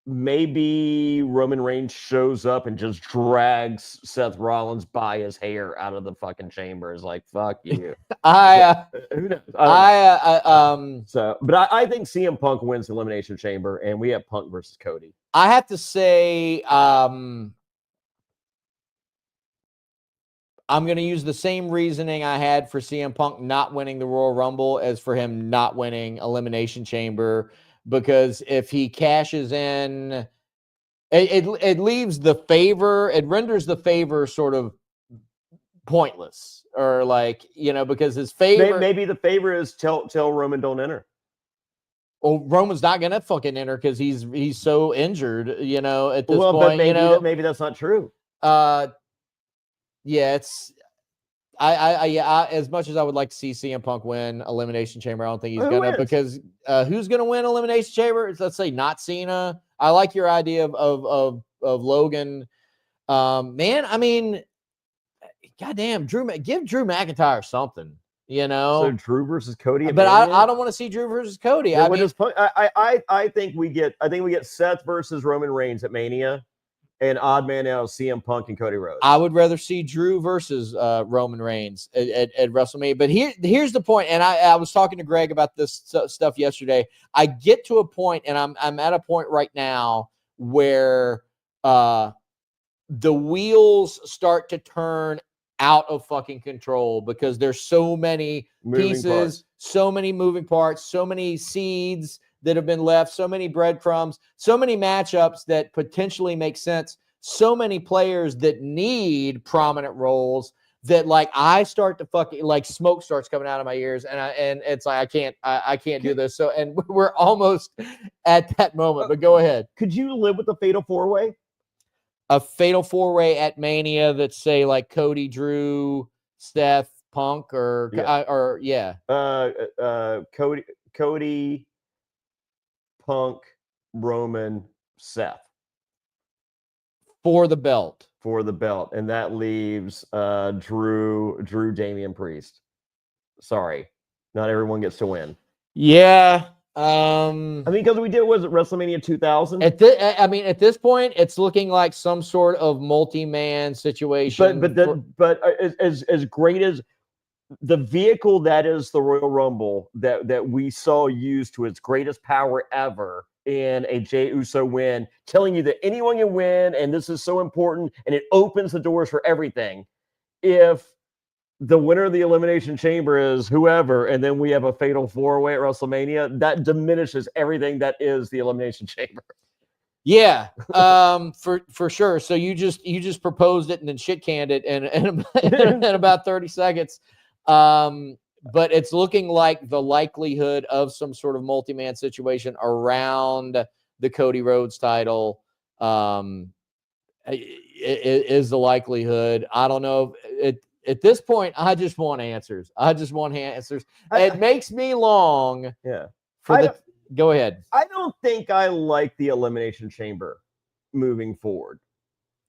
[SPEAKER 2] maybe Roman Reigns shows up and just drags Seth Rollins by his hair out of the fucking chamber. Is like, fuck you. Who knows? I don't know. So, but I think CM Punk wins the Elimination Chamber, and we have Punk versus Cody.
[SPEAKER 1] I have to say, I'm going to use the same reasoning I had for CM Punk not winning the Royal Rumble as for him not winning Elimination Chamber, because if he cashes in, it leaves the favor, it renders the favor sort of pointless, or like, because his favor.
[SPEAKER 2] Maybe the favor is tell Roman don't enter.
[SPEAKER 1] Well, Roman's not going to fucking enter because he's so injured, at this point.
[SPEAKER 2] But maybe that's not true.
[SPEAKER 1] Yeah, it's I as much as I would like to see CM Punk win Elimination Chamber, I don't think he's gonna, because who's gonna win Elimination Chamber? Let's say not Cena. I like your idea of Logan. Man, I mean, goddamn, give Drew McIntyre something,
[SPEAKER 2] So Drew versus Cody,
[SPEAKER 1] but I don't want to see Drew versus Cody.
[SPEAKER 2] I think we get Seth versus Roman Reigns at Mania. And odd man out, CM Punk and Cody Rhodes.
[SPEAKER 1] I would rather see Drew versus Roman Reigns at WrestleMania. But here's the point, and I was talking to Greg about this stuff yesterday. I get to a point, and I'm at a point right now where the wheels start to turn out of fucking control, because there's so many pieces, so many moving parts, so many seeds that have been left, so many breadcrumbs, so many matchups that potentially make sense, so many players that need prominent roles, that like I start to fucking, like, smoke starts coming out of my ears, and it's like I can't do this. So, and we're almost at that moment. But go ahead.
[SPEAKER 2] Could you live with a fatal four-way?
[SPEAKER 1] A fatal four-way at Mania that's, say, like Cody, Drew, Seth, Punk, or
[SPEAKER 2] Cody, Punk, Roman, Seth
[SPEAKER 1] for the belt.
[SPEAKER 2] And that leaves Drew, Damian Priest. Sorry, not everyone gets to win.
[SPEAKER 1] Yeah.
[SPEAKER 2] I mean, because was it WrestleMania 2000?
[SPEAKER 1] At this point, it's looking like some sort of multi-man situation.
[SPEAKER 2] But as great as the vehicle that is the Royal Rumble that we saw used to its greatest power ever in a Jey Uso win, telling you that anyone can win, and this is so important, and it opens the doors for everything. If the winner of the Elimination Chamber is whoever, and then we have a fatal four-way at WrestleMania, that diminishes everything that is the Elimination Chamber.
[SPEAKER 1] Yeah, for sure. So you just proposed it and then shit canned it in about 30 seconds. But it's looking like the likelihood of some sort of multi-man situation around the Cody Rhodes title is the likelihood. I don't know. At this point, I just want answers. It makes me long.
[SPEAKER 2] Yeah.
[SPEAKER 1] Go ahead.
[SPEAKER 2] I don't think I like the Elimination Chamber moving forward.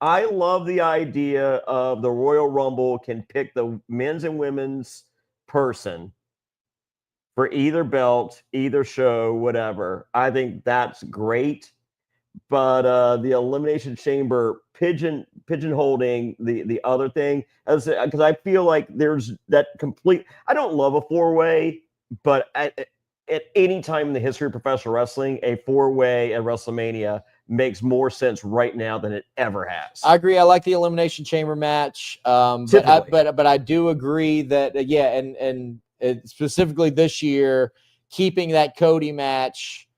[SPEAKER 2] I love the idea of the Royal Rumble can pick the men's and women's person for either belt, either show, whatever. I think that's great. But the Elimination Chamber pigeonholing the other thing, because I feel like there's that complete. I don't love a four-way, but at any time in the history of professional wrestling, a four-way at WrestleMania makes more sense right now than it ever has.
[SPEAKER 1] I agree. I like the Elimination Chamber match, but I do agree that and specifically this year, keeping that Cody match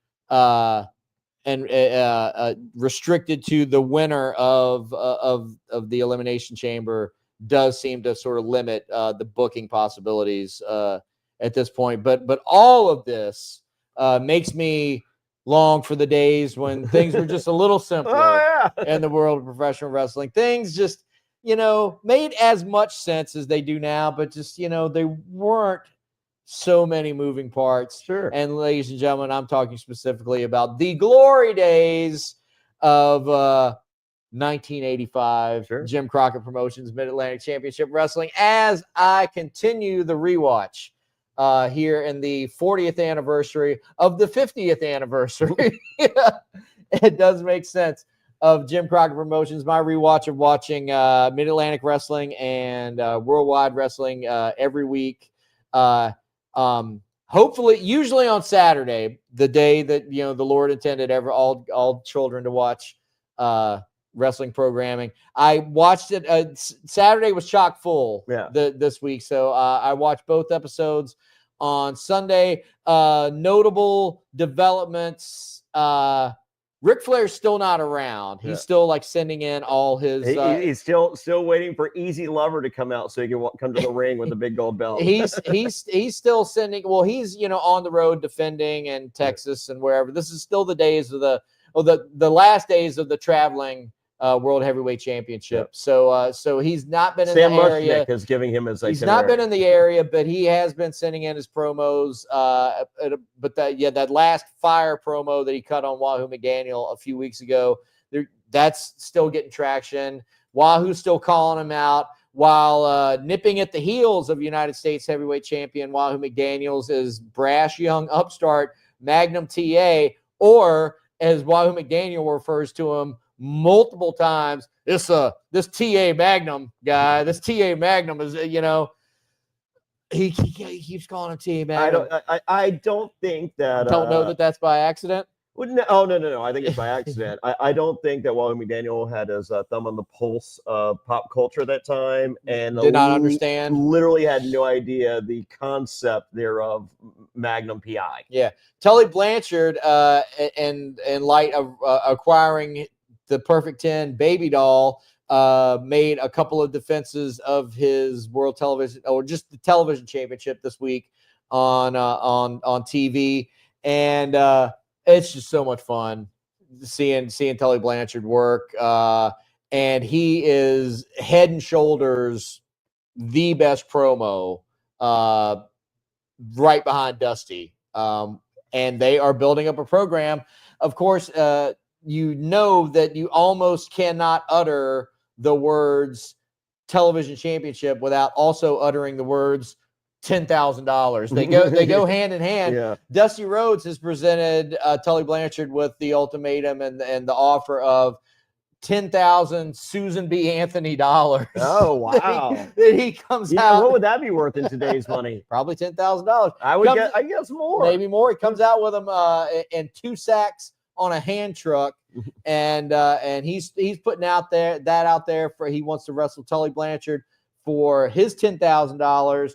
[SPEAKER 1] restricted to the winner of the Elimination Chamber does seem to sort of limit the booking possibilities at this point. But all of this makes me long for the days when things were just a little simpler in the world of professional wrestling. Things just, made as much sense as they do now, but just, they weren't so many moving parts.
[SPEAKER 2] Sure.
[SPEAKER 1] And ladies and gentlemen, I'm talking specifically about the glory days of 1985,
[SPEAKER 2] sure.
[SPEAKER 1] Jim Crockett Promotions Mid-Atlantic Championship Wrestling, as I continue the rewatch here in the 40th anniversary of the 50th anniversary it does make sense of Jim Crockett Promotions. My rewatch of watching Mid-Atlantic Wrestling and Worldwide Wrestling every week. Hopefully, usually on Saturday, the day that the Lord intended all children to watch wrestling programming. I watched it. Saturday was chock full this week, so I watched both episodes on Sunday. Notable developments. Ric Flair's still not around. He's still like sending in all his.
[SPEAKER 2] He's still waiting for Easy Lover to come out so he can come to the ring with the big gold belt.
[SPEAKER 1] He's still sending. Well, he's on the road defending in Texas and wherever. This is still the days of the last days of the traveling World Heavyweight Championship. So he's not been in the area.
[SPEAKER 2] Is giving him his.
[SPEAKER 1] He's not been in the area, but he has been sending in his promos. But that last fire promo that he cut on Wahoo McDaniel a few weeks ago, that's still getting traction. Wahoo's still calling him out while nipping at the heels of United States Heavyweight Champion Wahoo McDaniels is brash young upstart Magnum TA, or as Wahoo McDaniel refers to him multiple times, this TA Magnum guy, this TA Magnum is, he keeps calling him TA Magnum.
[SPEAKER 2] I don't think that.
[SPEAKER 1] Don't know that that's by accident.
[SPEAKER 2] No. I think it's by accident. I don't think that Wahoo McDaniel had his thumb on the pulse of pop culture at that time and
[SPEAKER 1] did not understand.
[SPEAKER 2] Literally had no idea the concept thereof Magnum PI.
[SPEAKER 1] Yeah, Tully Blanchard, in light of acquiring the Perfect 10 baby doll, made a couple of defenses of his world television or just the television championship this week on TV, and it's just so much fun seeing Tully Blanchard work, and he is head and shoulders the best promo, right behind Dusty, and they are building up a program. Of course, that you almost cannot utter the words television championship without also uttering the words $10,000. They go hand in hand.
[SPEAKER 2] Yeah.
[SPEAKER 1] Dusty Rhodes has presented Tully Blanchard with the ultimatum and the offer of 10,000 Susan B. Anthony dollars.
[SPEAKER 2] Oh, wow.
[SPEAKER 1] that he comes out.
[SPEAKER 2] What would that be worth in today's money?
[SPEAKER 1] Probably $10,000.
[SPEAKER 2] I guess more.
[SPEAKER 1] Maybe more. He comes out with them in 2 sacks on a hand truck, and he's putting out there for he wants to wrestle Tully Blanchard for his $10,000,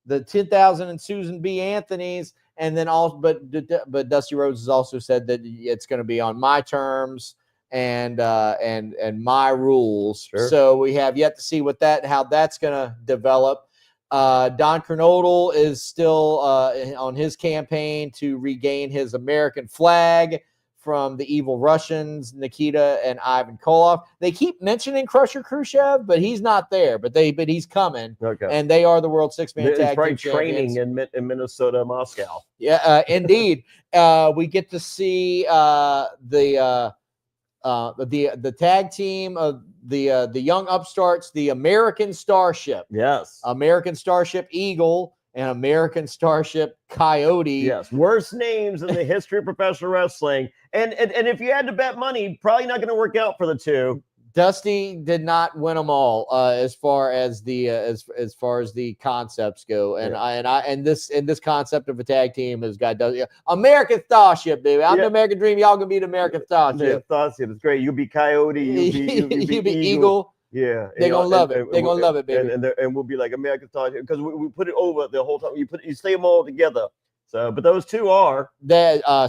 [SPEAKER 1] the 10,000 in Susan B. Anthony's, and then also but Dusty Rhodes has also said that it's going to be on my terms and my rules.
[SPEAKER 2] Sure.
[SPEAKER 1] So we have yet to see how that's going to develop. Don Kernodle is still on his campaign to regain his American flag from the evil Russians, Nikita and Ivan Koloff. They keep mentioning Crusher Khrushchev, but he's not there. But he's coming. Okay. And they are the World 6-Man Tag Team Champions.
[SPEAKER 2] Training in Minnesota, Moscow.
[SPEAKER 1] Yeah, indeed. We get to see the tag team of the young upstarts, the American Starship.
[SPEAKER 2] Yes.
[SPEAKER 1] American Starship Eagle and American Starship Coyote.
[SPEAKER 2] Yes, worst names in the history of professional wrestling. And if you had to bet money, probably not going to work out for the two.
[SPEAKER 1] Dusty did not win them all as far as the as far as the concepts go, and this concept of a tag team has got American Starship, baby. I'm the American Dream. Y'all gonna be the American Starship.
[SPEAKER 2] Starship, it's great. You be Coyote.
[SPEAKER 1] You be Eagle.
[SPEAKER 2] Yeah,
[SPEAKER 1] they're gonna love it. They're gonna love it, baby.
[SPEAKER 2] And we'll be like American Starship because we put it over the whole time. You stay them all together. So, but those two are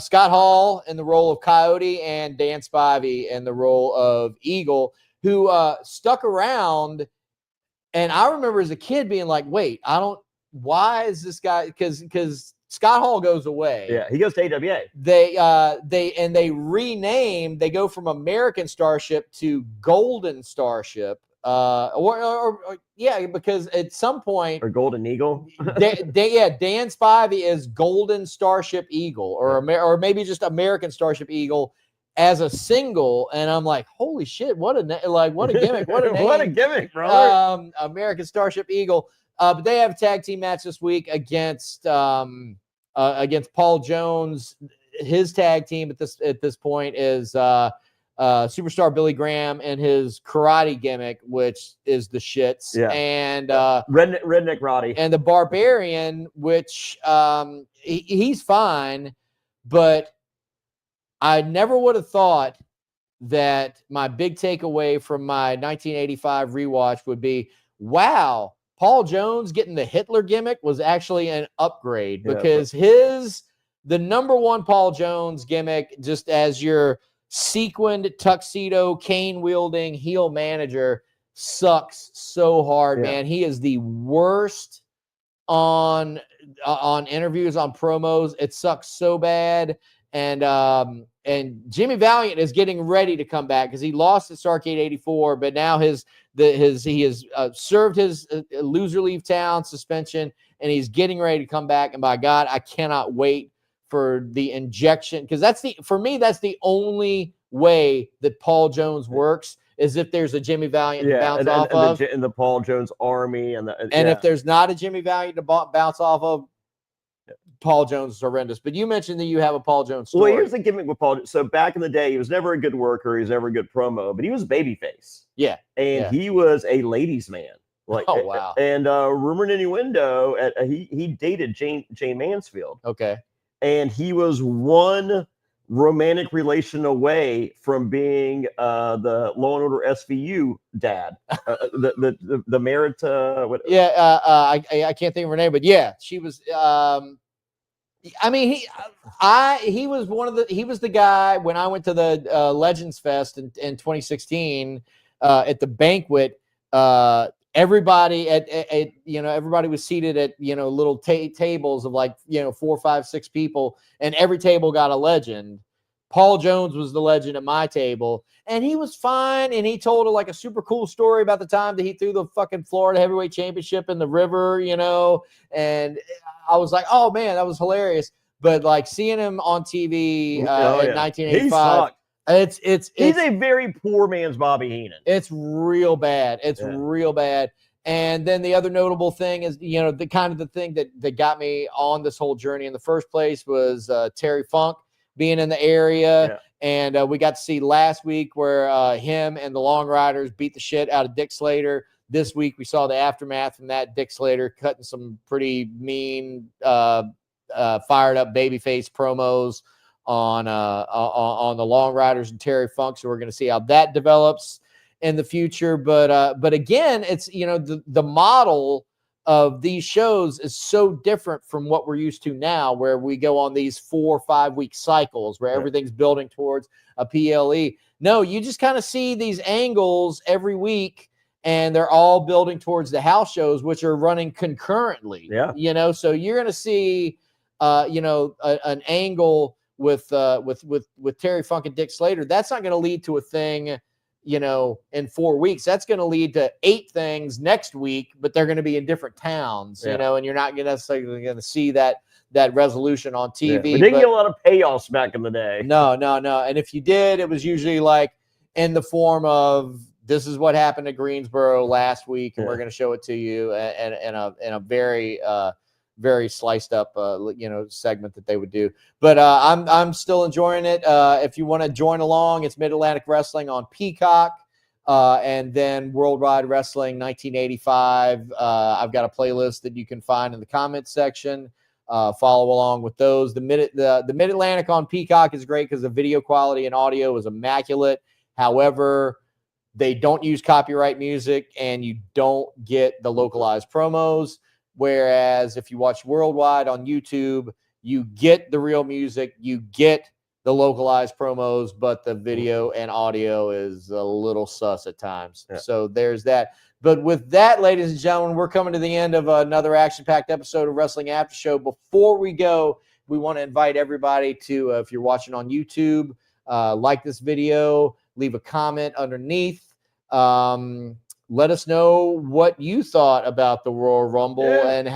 [SPEAKER 1] Scott Hall in the role of Coyote and Dan Spivey in the role of Eagle, who stuck around. And I remember as a kid being like, "Wait, why is this guy?" Because Scott Hall goes away.
[SPEAKER 2] Yeah, he goes to AWA.
[SPEAKER 1] They rename. They go from American Starship to Golden Starship. Because at some point,
[SPEAKER 2] or Golden Eagle,
[SPEAKER 1] Dan Spivey is Golden Starship Eagle, or maybe just American Starship Eagle as a single, and I'm like, holy shit, what a gimmick, what a name.
[SPEAKER 2] What a gimmick, brother.
[SPEAKER 1] American Starship Eagle, but they have a tag team match this week against Paul Jones his tag team at this point is Superstar Billy Graham and his karate gimmick, which is the shits, and
[SPEAKER 2] Redneck Roddy,
[SPEAKER 1] and the Barbarian, which he's fine, but I never would have thought that my big takeaway from my 1985 rewatch would be, wow, Paul Jones getting the Hitler gimmick was actually an upgrade, because the number one Paul Jones gimmick, just as your sequined tuxedo cane wielding heel manager, sucks so hard, man. He is the worst on interviews, on promos. It sucks so bad. And Jimmy Valiant is getting ready to come back, because he lost at Starrcade 84, but now he has served his loser leave town suspension, and he's getting ready to come back. And by God, I cannot wait for the injection, because for me that's the only way that Paul Jones works, is if there's a Jimmy Valiant to bounce off of,
[SPEAKER 2] and the Paul Jones army, and
[SPEAKER 1] if there's not a Jimmy Valiant to bounce off of, Paul Jones is horrendous. But you mentioned that you have a Paul Jones story.
[SPEAKER 2] Well, here's the gimmick with Paul. So back in the day, he was never a good worker. He was never a good promo, but he was babyface.
[SPEAKER 1] Yeah.
[SPEAKER 2] And he was a ladies' man. Like,
[SPEAKER 1] oh, wow.
[SPEAKER 2] And rumor and innuendo, he dated Jane Mansfield.
[SPEAKER 1] Okay.
[SPEAKER 2] And he was one romantic relation away from being the Law and Order SVU dad. The merit. What?
[SPEAKER 1] Yeah. I can't think of her name, but yeah, she was. I mean, he was the guy when I went to the Legends Fest in 2016 at the banquet. Everybody everybody was seated at little tables of like 4, 5, 6 people, and every table got a legend. Paul Jones was the legend at my table, and he was fine. And he told a super cool story about the time that he threw the fucking Florida Heavyweight Championship in the river, and I was like, oh man, that was hilarious. But like seeing him on TV in 1985, he's
[SPEAKER 2] a very poor man's Bobby Heenan.
[SPEAKER 1] It's real bad. It's real bad. And then the other notable thing is, the kind of the thing that got me on this whole journey in the first place was Terry Funk being in the area.
[SPEAKER 2] Yeah.
[SPEAKER 1] And we got to see last week where him and the Long Riders beat the shit out of Dick Slater. This week we saw the aftermath from that. Dick Slater cutting some pretty mean, fired up babyface promos on the Long Riders and Terry Funk. So we're going to see how that develops in the future. But again, it's the model of these shows is so different from what we're used to now, where we go on these 4 or 5 week cycles where everything's building towards a PLE. No, you just kind of see these angles every week, and they're all building towards the house shows, which are running concurrently.
[SPEAKER 2] Yeah.
[SPEAKER 1] So you're going to see, an angle with Terry Funk and Dick Slater. That's not going to lead to a thing, in 4 weeks. That's going to lead to 8 things next week, but they're going to be in different towns, and you're not necessarily going to see that resolution on TV.
[SPEAKER 2] We didn't get a lot of payoffs back in the day.
[SPEAKER 1] No. And if you did, it was usually like in the form of, this is what happened to Greensboro last week, and we're going to show it to you in a very, very sliced up, segment that they would do. But I'm still enjoying it. If you want to join along, it's Mid-Atlantic Wrestling on Peacock, and then Worldwide Wrestling 1985. I've got a playlist that you can find in the comments section. Follow along with those. The Mid-Atlantic on Peacock is great because the video quality and audio is immaculate. However, they don't use copyright music, and you don't get the localized promos. Whereas if you watch Worldwide on YouTube, you get the real music, you get the localized promos, but the video and audio is a little sus at times. Yeah. So there's that. But with that, ladies and gentlemen, we're coming to the end of another action-packed episode of Wrestling After Show. Before we go, we want to invite everybody to, if you're watching on YouTube, like this video, leave a comment underneath. Let us know what you thought about the Royal Rumble and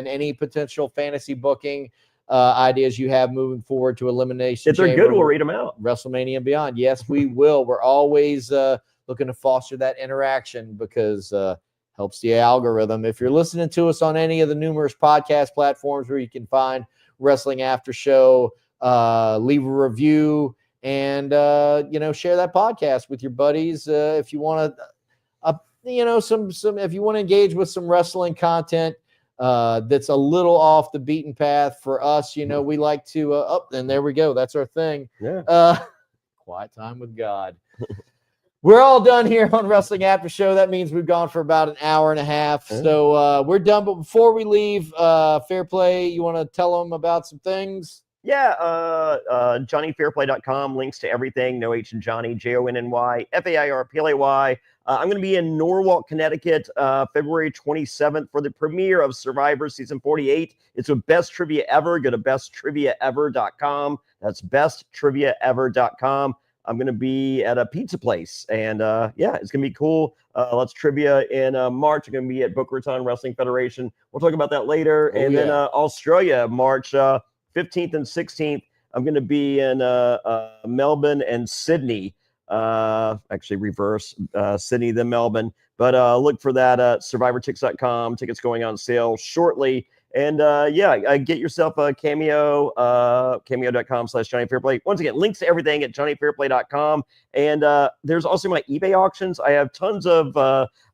[SPEAKER 1] any potential fantasy booking ideas you have moving forward to Elimination
[SPEAKER 2] Chamber. If they're good, we'll read them out.
[SPEAKER 1] WrestleMania and beyond. Yes, we will. We're always looking to foster that interaction because helps the algorithm. If you're listening to us on any of the numerous podcast platforms where you can find Wrestling After Show, leave a review, and share that podcast with your buddies if you want to. Some if you want to engage with some wrestling content that's a little off the beaten path for us, we like to and there we go. That's our thing.
[SPEAKER 2] Yeah.
[SPEAKER 1] Quiet time with God. We're all done here on Wrestling After Show. That means we've gone for about an hour and a half.
[SPEAKER 2] Yeah.
[SPEAKER 1] So we're done. But before we leave, Fairplay, you want to tell them about some things?
[SPEAKER 2] Yeah, JonnyFairplay.com, links to everything. No H in Johnny, JONNY, FAIRPLAY. I'm going to be in Norwalk, Connecticut, February 27th for the premiere of Survivor Season 48. It's a best trivia ever. Go to besttriviaever.com. That's besttriviaever.com. I'm going to be at a pizza place, and it's going to be cool. Let's trivia in March. I'm going to be at Boca Raton Wrestling Federation. We'll talk about that later. Then Australia, March 15th and 16th. I'm going to be in Melbourne and Sydney. Actually, reverse Sydney, then Melbourne. But look for that at survivortix.com. Tickets going on sale shortly. And get yourself a Cameo, cameo.com/Jonny Fairplay. Once again, links to everything at JonnyFairplay.com. And there's also my eBay auctions. I have tons of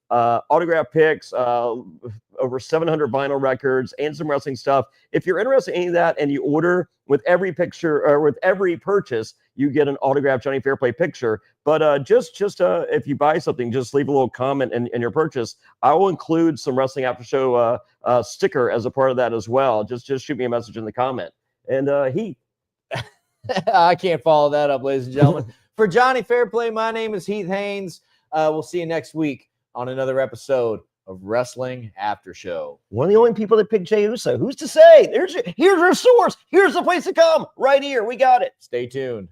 [SPEAKER 2] autograph picks, over 700 vinyl records, and some wrestling stuff. If you're interested in any of that and you order, with every picture or with every purchase, you get an autographed Jonny Fairplay picture. But just if you buy something, just leave a little comment in your purchase. I will include some Wrestling After Show sticker as a part of that as well. Just shoot me a message in the comment. And Heath.
[SPEAKER 1] I can't follow that up, ladies and gentlemen. For Jonny Fairplay, my name is Heath Haynes. We'll see you next week on another episode of Wrestling After Show.
[SPEAKER 2] One of the only people that picked Jey Uso. Who's to say? Here's our source. Here's the place to come. Right here. We got it.
[SPEAKER 1] Stay tuned.